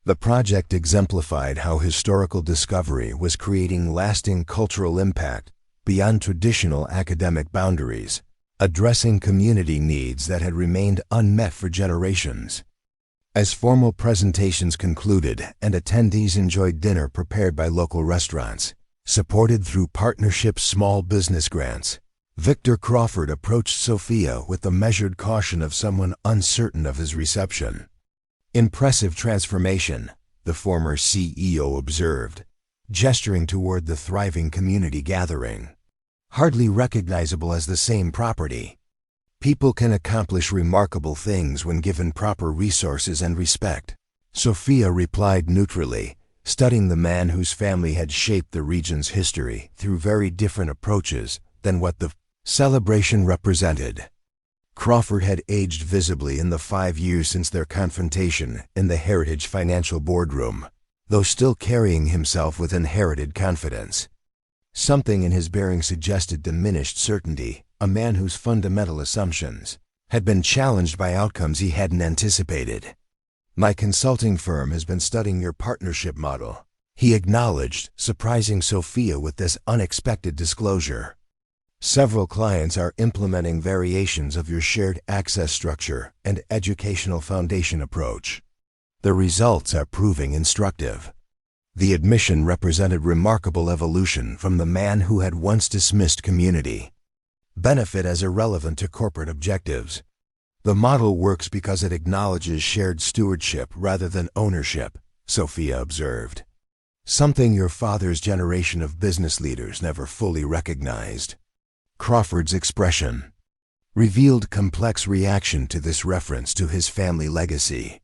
The project exemplified how historical discovery was creating lasting cultural impact beyond traditional academic boundaries, addressing community needs that had remained unmet for generations. As formal presentations concluded and attendees enjoyed dinner prepared by local restaurants, supported through partnership small business grants, Victor Crawford approached Sophia with the measured caution of someone uncertain of his reception. "Impressive transformation," the former CEO observed, gesturing toward the thriving community gathering. "Hardly recognizable as the same property. People can accomplish remarkable things when given proper resources and respect," Sophia replied neutrally, studying the man whose family had shaped the region's history through very different approaches than what the celebration represented. Crawford had aged visibly in the 5 years since their confrontation in the Heritage Financial boardroom, though still carrying himself with inherited confidence. Something in his bearing suggested diminished certainty, a man whose fundamental assumptions had been challenged by outcomes he hadn't anticipated. "My consulting firm has been studying your partnership model," he acknowledged, surprising Sophia with this unexpected disclosure. "Several clients are implementing variations of your shared access structure and educational foundation approach. The results are proving instructive." The admission represented remarkable evolution from the man who had once dismissed community benefit as irrelevant to corporate objectives. "The model works because it acknowledges shared stewardship rather than ownership," Sophia observed. "Something your father's generation of business leaders never fully recognized." Crawford's expression revealed complex reaction to this reference to his family legacy.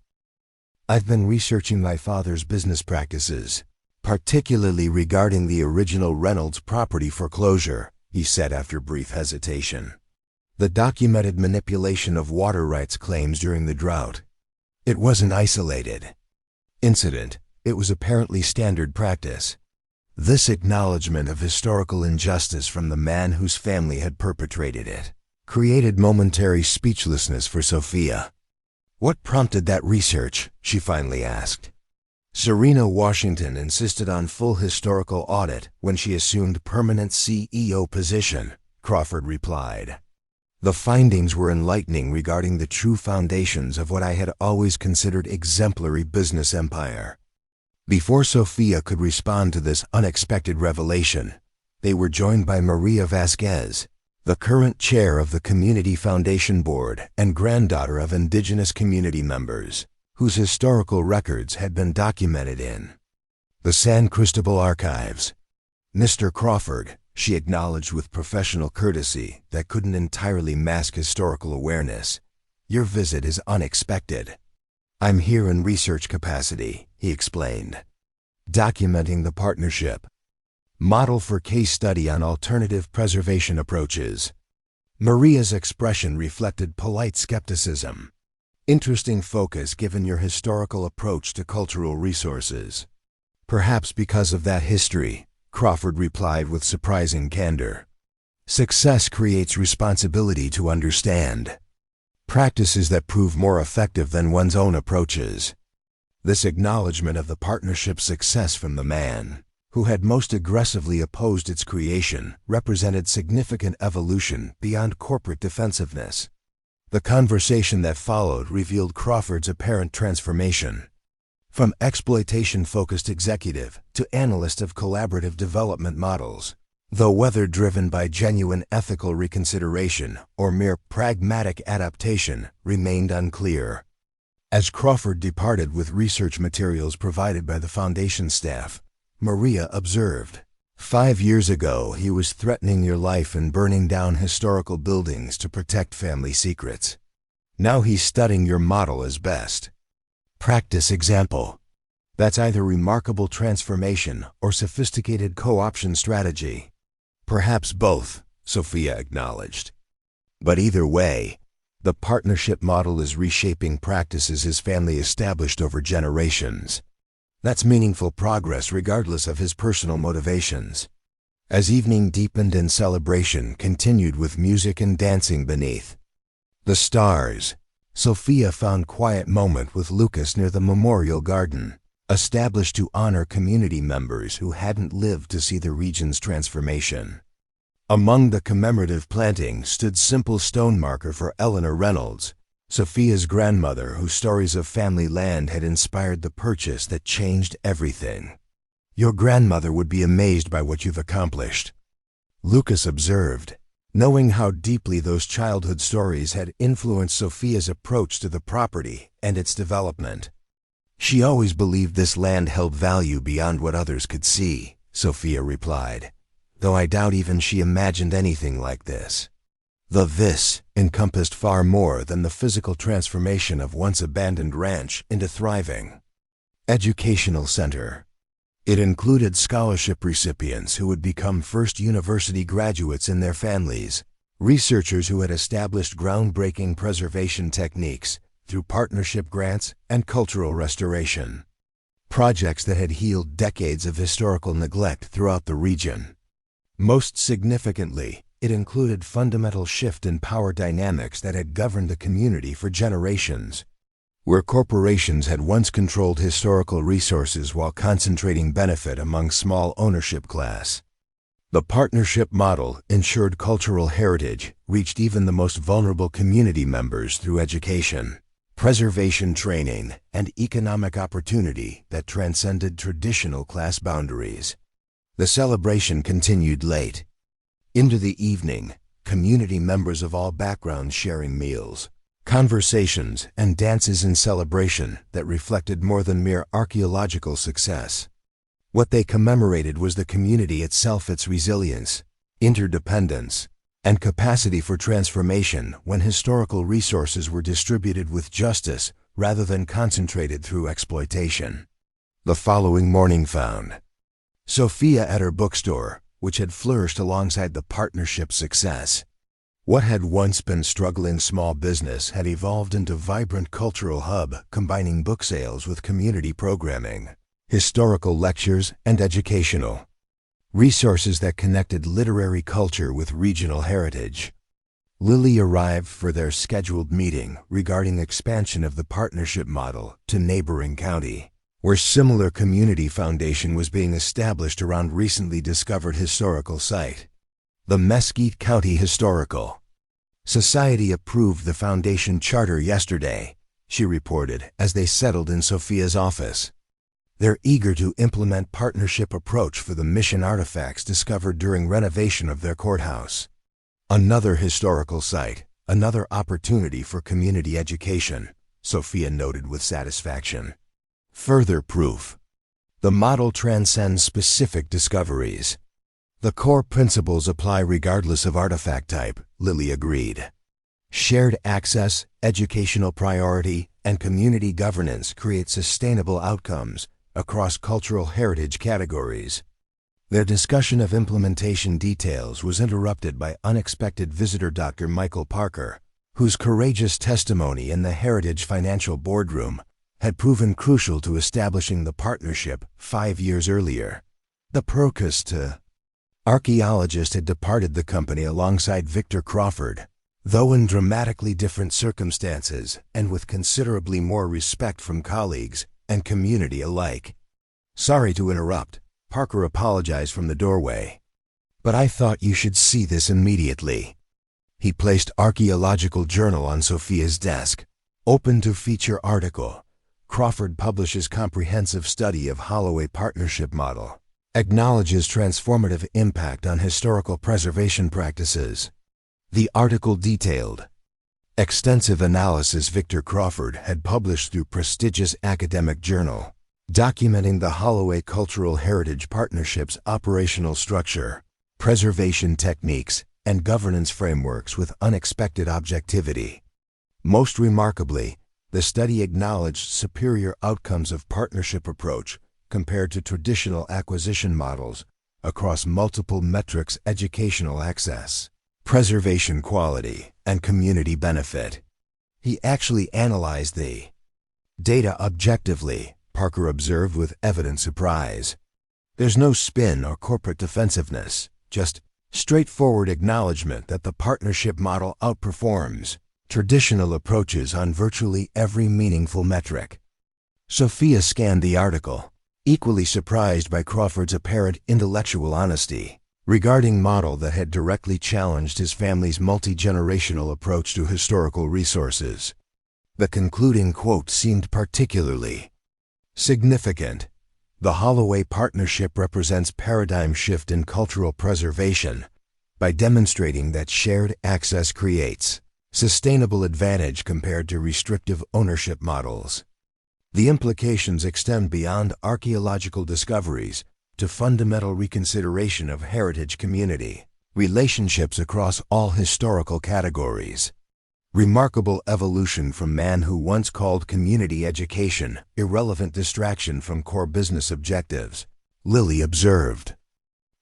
"I've been researching my father's business practices, particularly regarding the original Reynolds property foreclosure," he said after brief hesitation. "The documented manipulation of water rights claims during the drought. It wasn't isolated incident, it was apparently standard practice." This acknowledgement of historical injustice from the man whose family had perpetrated it created momentary speechlessness for Sophia. "What prompted that research?" she finally asked. "Serena Washington insisted on full historical audit when she assumed permanent CEO position," Crawford replied. "The findings were enlightening regarding the true foundations of what I had always considered exemplary business empire." Before Sophia could respond to this unexpected revelation, they were joined by Maria Vasquez, the current chair of the Community Foundation Board and granddaughter of indigenous community members, whose historical records had been documented in the San Cristobal archives. "Mr. Crawford," she acknowledged with professional courtesy that couldn't entirely mask historical awareness, "your visit is unexpected." "I'm here in research capacity," he explained, "documenting the partnership model for case study on alternative preservation approaches." Maria's expression reflected polite skepticism. "Interesting focus given your historical approach to cultural resources." "Perhaps because of that history," Crawford replied with surprising candor. "Success creates responsibility to understand practices that prove more effective than one's own approaches." This acknowledgement of the partnership's success from the man who had most aggressively opposed its creation represented significant evolution beyond corporate defensiveness. The conversation that followed revealed Crawford's apparent transformation. From exploitation-focused executive to analyst of collaborative development models, though whether driven by genuine ethical reconsideration or mere pragmatic adaptation remained unclear. As Crawford departed with research materials provided by the Foundation staff, Maria observed, "5 years ago he was threatening your life and burning down historical buildings to protect family secrets. Now he's studying your model as best practice example. That's either remarkable transformation or sophisticated co-option strategy." "Perhaps both," Sophia acknowledged. "But either way, the partnership model is reshaping practices his family established over generations. That's meaningful progress regardless of his personal motivations." As evening deepened and celebration continued with music and dancing beneath the stars, Sophia found quiet moment with Lucas near the Memorial Garden, established to honor community members who hadn't lived to see the region's transformation. Among the commemorative plantings stood simple stone marker for Eleanor Reynolds, Sophia's grandmother whose stories of family land had inspired the purchase that changed everything. "Your grandmother would be amazed by what you've accomplished," Lucas observed, knowing how deeply those childhood stories had influenced Sophia's approach to the property and its development. "She always believed this land held value beyond what others could see," Sophia replied, "though I doubt even she imagined anything like this." The "this" encompassed far more than the physical transformation of once abandoned ranch into thriving educational center. It included scholarship recipients who would become first university graduates in their families, researchers who had established groundbreaking preservation techniques through partnership grants and cultural restoration, projects that had healed decades of historical neglect throughout the region. Most significantly, it included fundamental shift in power dynamics that had governed the community for generations. Where corporations had once controlled historical resources while concentrating benefit among small ownership class, the partnership model ensured cultural heritage reached even the most vulnerable community members through education, preservation training, and economic opportunity that transcended traditional class boundaries. The celebration continued late into the evening, community members of all backgrounds sharing meals, conversations, and dances in celebration that reflected more than mere archaeological success. What they commemorated was the community itself, its resilience, interdependence, and capacity for transformation when historical resources were distributed with justice rather than concentrated through exploitation. The following morning found Sophia at her bookstore, which had flourished alongside the partnership's success. What had once been struggling small business had evolved into vibrant cultural hub combining book sales with community programming, historical lectures, and educational resources that connected literary culture with regional heritage. Lily arrived for their scheduled meeting regarding expansion of the partnership model to neighboring county, where similar community foundation was being established around recently discovered historical site. The Mesquite County Historical Society approved the foundation charter yesterday, she reported as they settled in Sophia's office. They're eager to implement partnership approach for the mission artifacts discovered during renovation of their courthouse. Another historical site, another opportunity for community education, Sophia noted with satisfaction. Further proof. The model transcends specific discoveries. The core principles apply regardless of artifact type, Lily agreed. Shared access, educational priority, and community governance create sustainable outcomes across cultural heritage categories. Their discussion of implementation details was interrupted by unexpected visitor Dr. Michael Parker, whose courageous testimony in the Heritage Financial Boardroom had proven crucial to establishing the partnership 5 years earlier. The Procust archaeologist had departed the company alongside Victor Crawford, though in dramatically different circumstances and with considerably more respect from colleagues and community alike. "Sorry to interrupt," Parker apologized from the doorway, "but I thought you should see this immediately." He placed archaeological journal on Sophia's desk, open to feature article, Crawford publishes comprehensive study of Holloway Partnership Model, acknowledges transformative impact on historical preservation practices. The article detailed extensive analysis Victor Crawford had published through prestigious academic journal, documenting the Holloway Cultural Heritage Partnership's operational structure, preservation techniques, and governance frameworks with unexpected objectivity. Most remarkably, the study acknowledged superior outcomes of partnership approach compared to traditional acquisition models across multiple metrics: educational access, preservation quality, and community benefit. He actually analyzed the data objectively, Parker observed with evident surprise. There's no spin or corporate defensiveness, just straightforward acknowledgement that the partnership model outperforms traditional approaches on virtually every meaningful metric. Sophia scanned the article, equally surprised by Crawford's apparent intellectual honesty regarding model that had directly challenged his family's multi-generational approach to historical resources. The concluding quote seemed particularly significant. The Holloway Partnership represents paradigm shift in cultural preservation by demonstrating that shared access creates sustainable advantage compared to restrictive ownership models. The implications extend beyond archaeological discoveries to fundamental reconsideration of heritage community relationships across all historical categories. Remarkable evolution from man who once called community education irrelevant distraction from core business objectives, Lilly observed.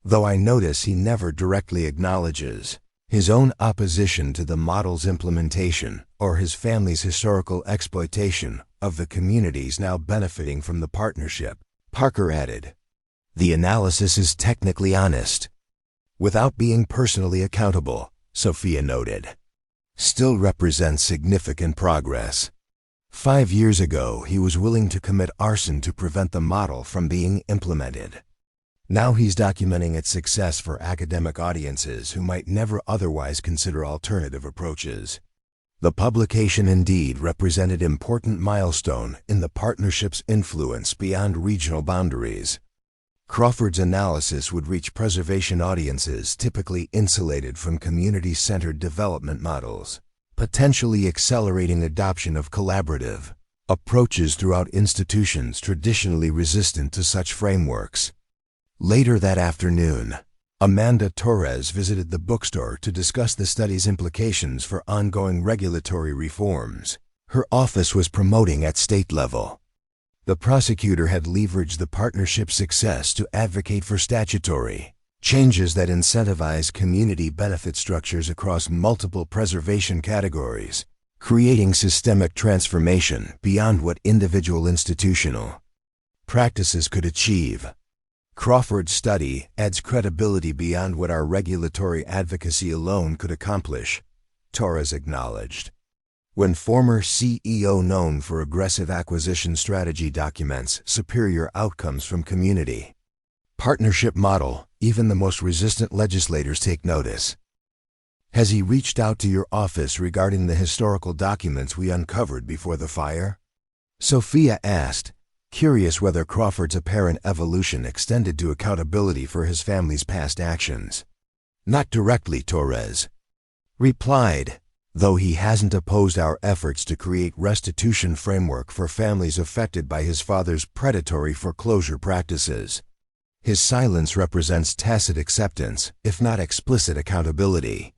Though I notice he never directly acknowledges his own opposition to the model's implementation or his family's historical exploitation of the communities now benefiting from the partnership, Parker added. The analysis is technically honest, without being personally accountable, Sophia noted. Still represents significant progress. 5 years ago, he was willing to commit arson to prevent the model from being implemented. Now he's documenting its success for academic audiences who might never otherwise consider alternative approaches. The publication indeed represented an important milestone in the partnership's influence beyond regional boundaries. Crawford's analysis would reach preservation audiences typically insulated from community-centered development models, potentially accelerating adoption of collaborative approaches throughout institutions traditionally resistant to such frameworks. Later that afternoon, Amanda Torres visited the bookstore to discuss the study's implications for ongoing regulatory reforms her office was promoting at state level. The prosecutor had leveraged the partnership's success to advocate for statutory changes that incentivize community benefit structures across multiple preservation categories, creating systemic transformation beyond what individual institutional practices could achieve. Crawford's study adds credibility beyond what our regulatory advocacy alone could accomplish, Torres acknowledged. When former CEO known for aggressive acquisition strategy documents superior outcomes from community partnership model, even the most resistant legislators take notice. Has he reached out to your office regarding the historical documents we uncovered before the fire? Sophia asked, curious whether Crawford's apparent evolution extended to accountability for his family's past actions. Not directly, Torres replied, though he hasn't opposed our efforts to create restitution framework for families affected by his father's predatory foreclosure practices. His silence represents tacit acceptance, if not explicit accountability.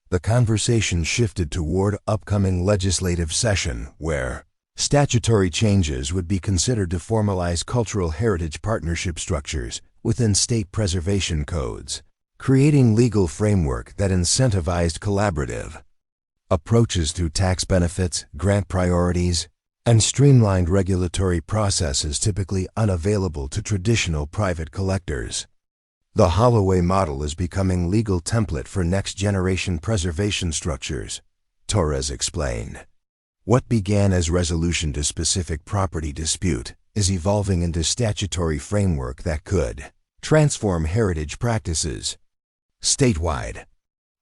The conversation shifted toward upcoming legislative session where statutory changes would be considered to formalize cultural heritage partnership structures within state preservation codes, creating legal framework that incentivized collaborative approaches through tax benefits, grant priorities, and streamlined regulatory processes typically unavailable to traditional private collectors. The Holloway model is becoming legal template for next-generation preservation structures, Torres explained. What began as resolution to specific property dispute is evolving into statutory framework that could transform heritage practices statewide.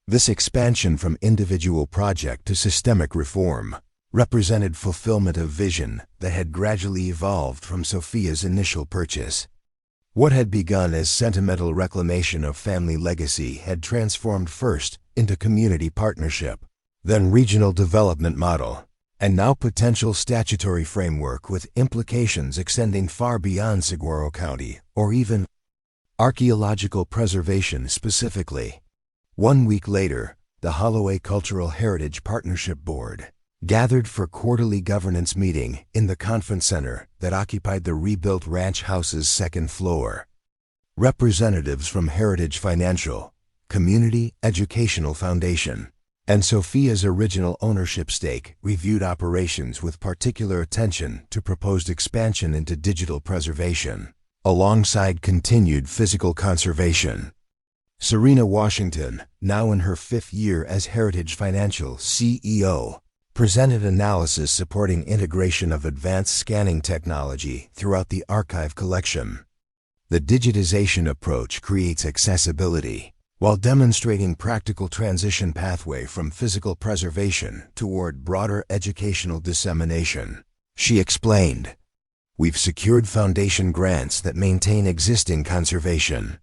This expansion from individual project to systemic reform represented fulfillment of vision that had gradually evolved from Sophia's initial purchase. What had begun as sentimental reclamation of family legacy had transformed first into community partnership, then regional development model, and now potential statutory framework with implications extending far beyond Saguaro County, or even archaeological preservation specifically. 1 week later, the Holloway Cultural Heritage Partnership Board gathered for quarterly governance meeting in the conference center that occupied the rebuilt ranch house's second floor. Representatives from Heritage Financial, Community Educational Foundation, and Sophia's original ownership stake reviewed operations with particular attention to proposed expansion into digital preservation, alongside continued physical conservation. Serena Washington, now in her 5th year as Heritage Financial CEO, presented analysis supporting integration of advanced scanning technology throughout the archive collection. The digitization approach creates accessibility, while demonstrating practical transition pathway from physical preservation toward broader educational dissemination. She explained, "We've secured foundation grants that maintain existing conservation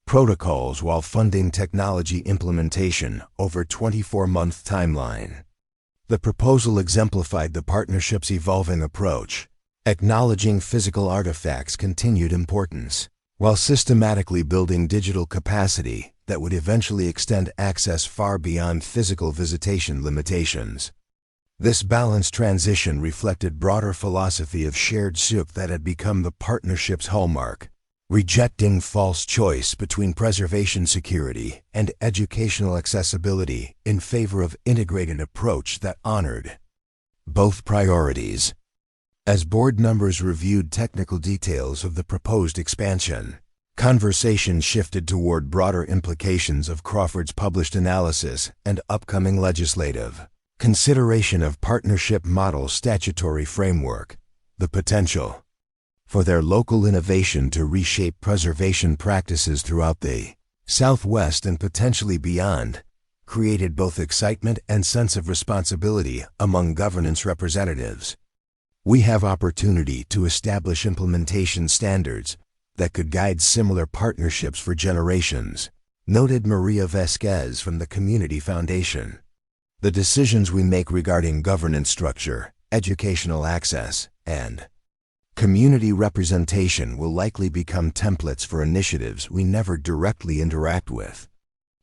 protocols while funding technology implementation over a 24-month timeline." The proposal exemplified the partnership's evolving approach, acknowledging physical artifacts' continued importance, while systematically building digital capacity that would eventually extend access far beyond physical visitation limitations. This balanced transition reflected broader philosophy of shared soup that had become the partnership's hallmark, rejecting false choice between preservation security and educational accessibility in favor of integrated approach that honored both priorities. As board members reviewed technical details of the proposed expansion, conversation shifted toward broader implications of Crawford's published analysis and upcoming legislative consideration of partnership model statutory framework. The potential for their local innovation to reshape preservation practices throughout the Southwest and potentially beyond created both excitement and sense of responsibility among governance representatives. "We have opportunity to establish implementation standards that could guide similar partnerships for generations," noted Maria Vasquez from the Community Foundation. "The decisions we make regarding governance structure, educational access, and community representation will likely become templates for initiatives we never directly interact with."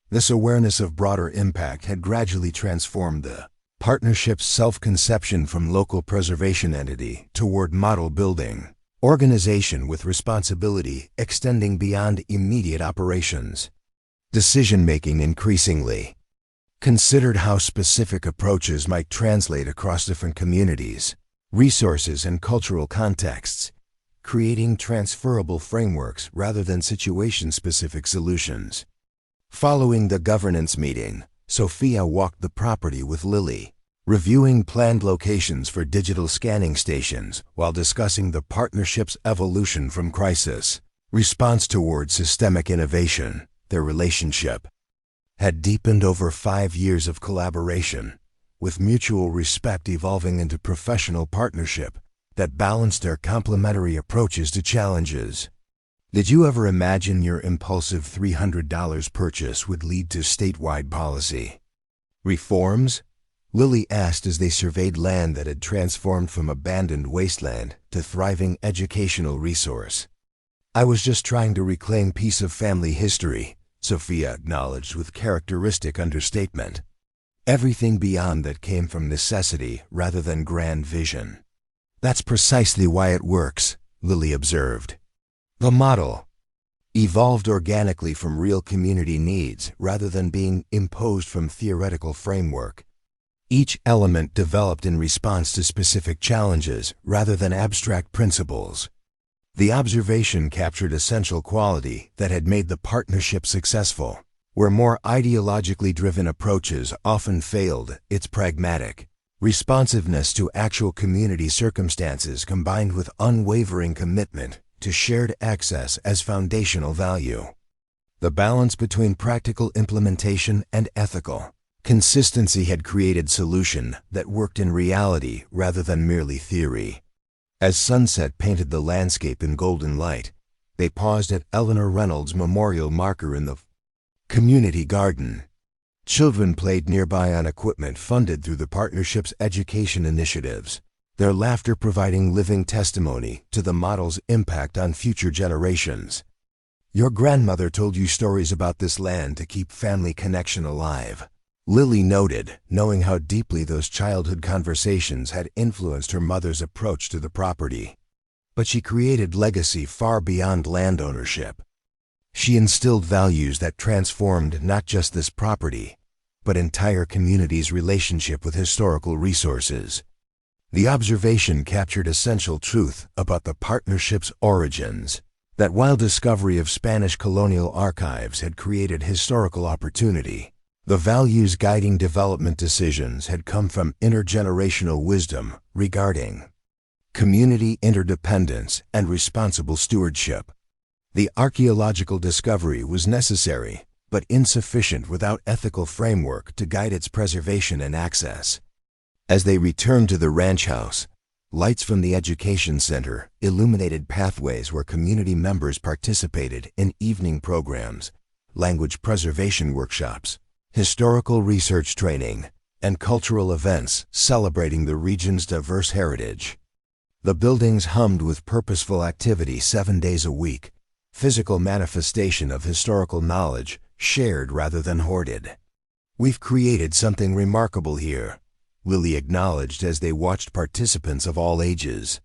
This awareness of broader impact had gradually transformed the partnership's self-conception from local preservation entity toward model building organization with responsibility extending beyond immediate operations. Decision-making increasingly considered how specific approaches might translate across different communities, resources, and cultural contexts, creating transferable frameworks rather than situation-specific solutions. Following the governance meeting, Sophia walked the property with Lily, reviewing planned locations for digital scanning stations while discussing the partnership's evolution from crisis response toward systemic innovation. Their relationship had deepened over 5 years of collaboration, with mutual respect evolving into professional partnership that balanced their complementary approaches to challenges. Did you ever imagine your impulsive $300 purchase would lead to statewide policy reforms? Lily asked as they surveyed land that had transformed from abandoned wasteland to thriving educational resource. "I was just trying to reclaim piece of family history," Sophia acknowledged with characteristic understatement. "Everything beyond that came from necessity rather than grand vision." "That's precisely why it works," Lily observed. "The model evolved organically from real community needs rather than being imposed from theoretical framework. Each element developed in response to specific challenges rather than abstract principles." The observation captured essential quality that had made the partnership successful. Where more ideologically driven approaches often failed, its pragmatic responsiveness to actual community circumstances combined with unwavering commitment to shared access as foundational value. The balance between practical implementation and ethical Consistency had created solution that worked in reality rather than merely theory. As sunset painted the landscape in golden light, they paused at Eleanor Reynolds' memorial marker in the community garden. Children played nearby on equipment funded through the partnership's education initiatives, their laughter providing living testimony to the model's impact on future generations. Your grandmother told you stories about this land to keep family connection alive, Lily noted, knowing how deeply those childhood conversations had influenced her mother's approach to the property. But she created legacy far beyond land ownership. She instilled values that transformed not just this property, but entire communities' relationship with historical resources. The observation captured essential truth about the partnership's origins, that while discovery of Spanish colonial archives had created historical opportunity, the values guiding development decisions had come from intergenerational wisdom regarding community interdependence and responsible stewardship. The archaeological discovery was necessary, but insufficient without ethical framework to guide its preservation and access. As they returned to the ranch house, lights from the education center illuminated pathways where community members participated in evening programs, language preservation workshops, historical research training, and cultural events celebrating the region's diverse heritage. The buildings hummed with purposeful activity 7 days a week, physical manifestation of historical knowledge shared rather than hoarded. "We've created something remarkable here," Lily acknowledged as they watched participants of all ages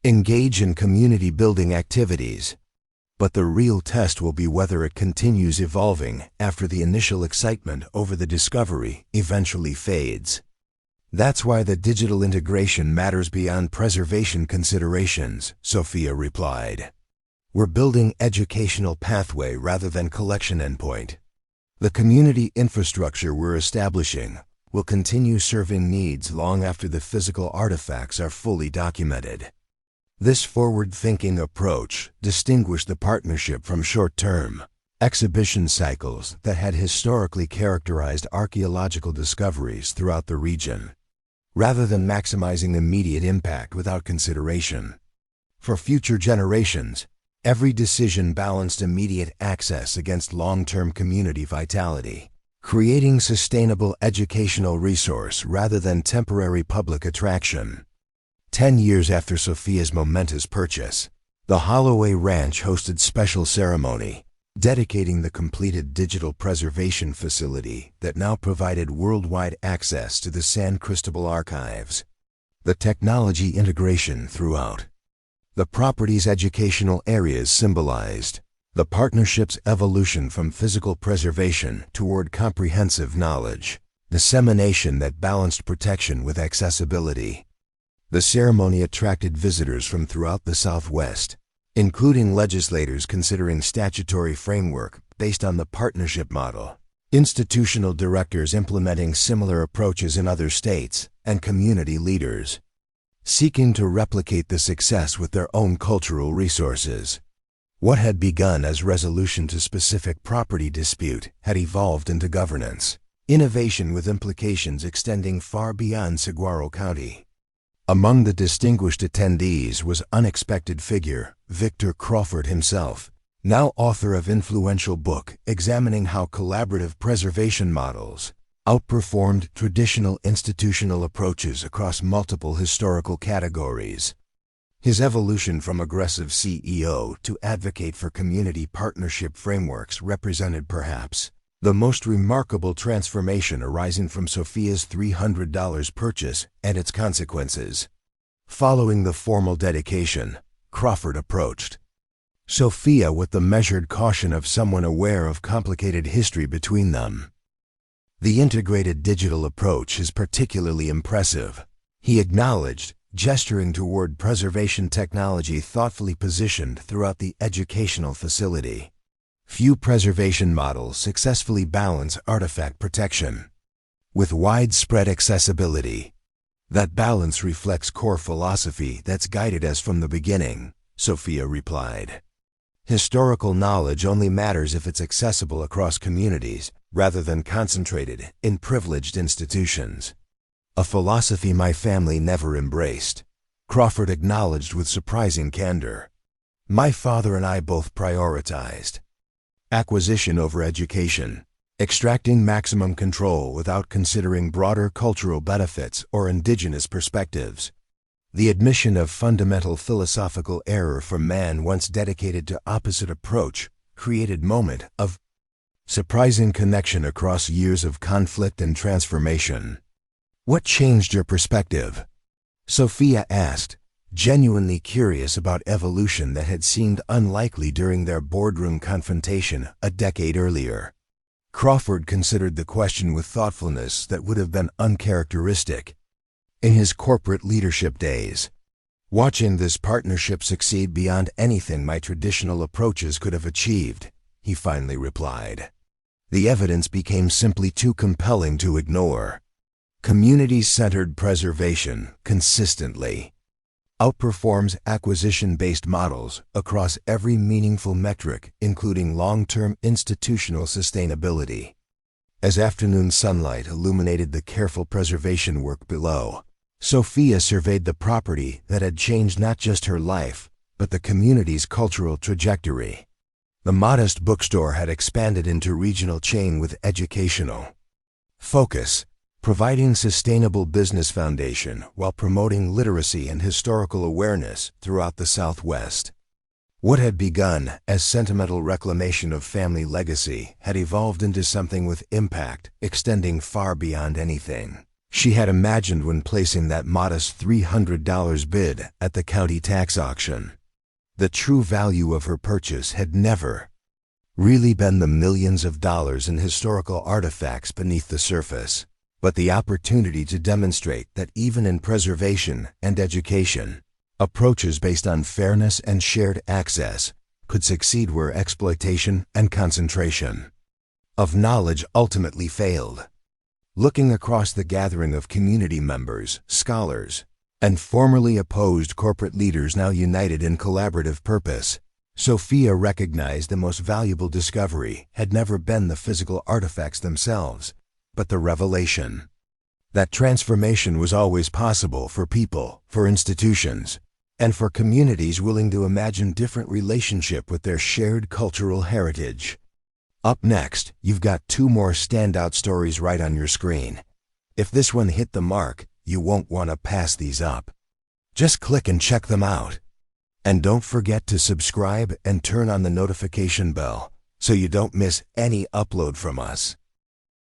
engage in community-building activities. But the real test will be whether it continues evolving after the initial excitement over the discovery eventually fades. "That's why the digital integration matters beyond preservation considerations," Sophia replied. "We're building educational pathway rather than collection endpoint. The community infrastructure we're establishing will continue serving needs long after the physical artifacts are fully documented." This forward-thinking approach distinguished the partnership from short-term exhibition cycles that had historically characterized archaeological discoveries throughout the region. Rather than maximizing immediate impact without consideration for future generations, every decision balanced immediate access against long-term community vitality, creating sustainable educational resource rather than temporary public attraction. 10 years after Sophia's momentous purchase, the Holloway Ranch hosted special ceremony, dedicating the completed digital preservation facility that now provided worldwide access to the San Cristobal archives. The technology integration throughout the property's educational areas symbolized the partnership's evolution from physical preservation toward comprehensive knowledge dissemination that balanced protection with accessibility. The ceremony attracted visitors from throughout the Southwest, including legislators considering statutory framework based on the partnership model, institutional directors implementing similar approaches in other states, and community leaders seeking to replicate the success with their own cultural resources. What had begun as resolution to specific property dispute had evolved into governance, innovation with implications extending far beyond Saguaro County. Among the distinguished attendees was unexpected figure Victor Crawford himself, now author of influential book examining how collaborative preservation models outperformed traditional institutional approaches across multiple historical categories. His evolution from aggressive CEO to advocate for community partnership frameworks represented perhaps the most remarkable transformation arising from Sophia's $300 purchase and its consequences. Following the formal dedication, Crawford approached Sophia with the measured caution of someone aware of complicated history between them. "The integrated digital approach is particularly impressive," he acknowledged, gesturing toward preservation technology thoughtfully positioned throughout the educational facility. Few preservation models successfully balance artifact protection with widespread accessibility. "That balance reflects core philosophy that's guided us from the beginning," Sophia replied. "Historical knowledge only matters if it's accessible across communities, rather than concentrated in privileged institutions. A philosophy my family never embraced, Crawford acknowledged with surprising candor. My father and I both prioritized acquisition over education, extracting maximum control without considering broader cultural benefits or indigenous perspectives. The admission of fundamental philosophical error from man once dedicated to opposite approach created moment of surprising connection across years of conflict and transformation. What changed your perspective? Sophia asked, genuinely curious about evolution that had seemed unlikely during their boardroom confrontation a decade earlier. Crawford considered the question with thoughtfulness that would have been uncharacteristic in his corporate leadership days. Watching this partnership succeed beyond anything my traditional approaches could have achieved, he finally replied. The evidence became simply too compelling to ignore. Community-centered preservation consistently outperforms acquisition-based models across every meaningful metric, including long-term institutional sustainability. As afternoon sunlight illuminated the careful preservation work below, Sophia surveyed the property that had changed not just her life, but the community's cultural trajectory. The modest bookstore had expanded into regional chain with educational focus, providing sustainable business foundation while promoting literacy and historical awareness throughout the Southwest. What had begun as sentimental reclamation of family legacy had evolved into something with impact extending far beyond anything she had imagined when placing that modest $300 bid at the county tax auction. The true value of her purchase had never really been the millions of dollars in historical artifacts beneath the surface, but the opportunity to demonstrate that even in preservation and education, approaches based on fairness and shared access could succeed where exploitation and concentration of knowledge ultimately failed. Looking across the gathering of community members, scholars, and formerly opposed corporate leaders now united in collaborative purpose, Sophia recognized the most valuable discovery had never been the physical artifacts themselves, but the revelation that transformation was always possible for people, for institutions, and for communities willing to imagine different relationship with their shared cultural heritage. Up next, you've got two more standout stories right on your screen. If this one hit the mark, you won't want to pass these up. Just click and check them out. And don't forget to subscribe and turn on the notification bell so you don't miss any upload from us.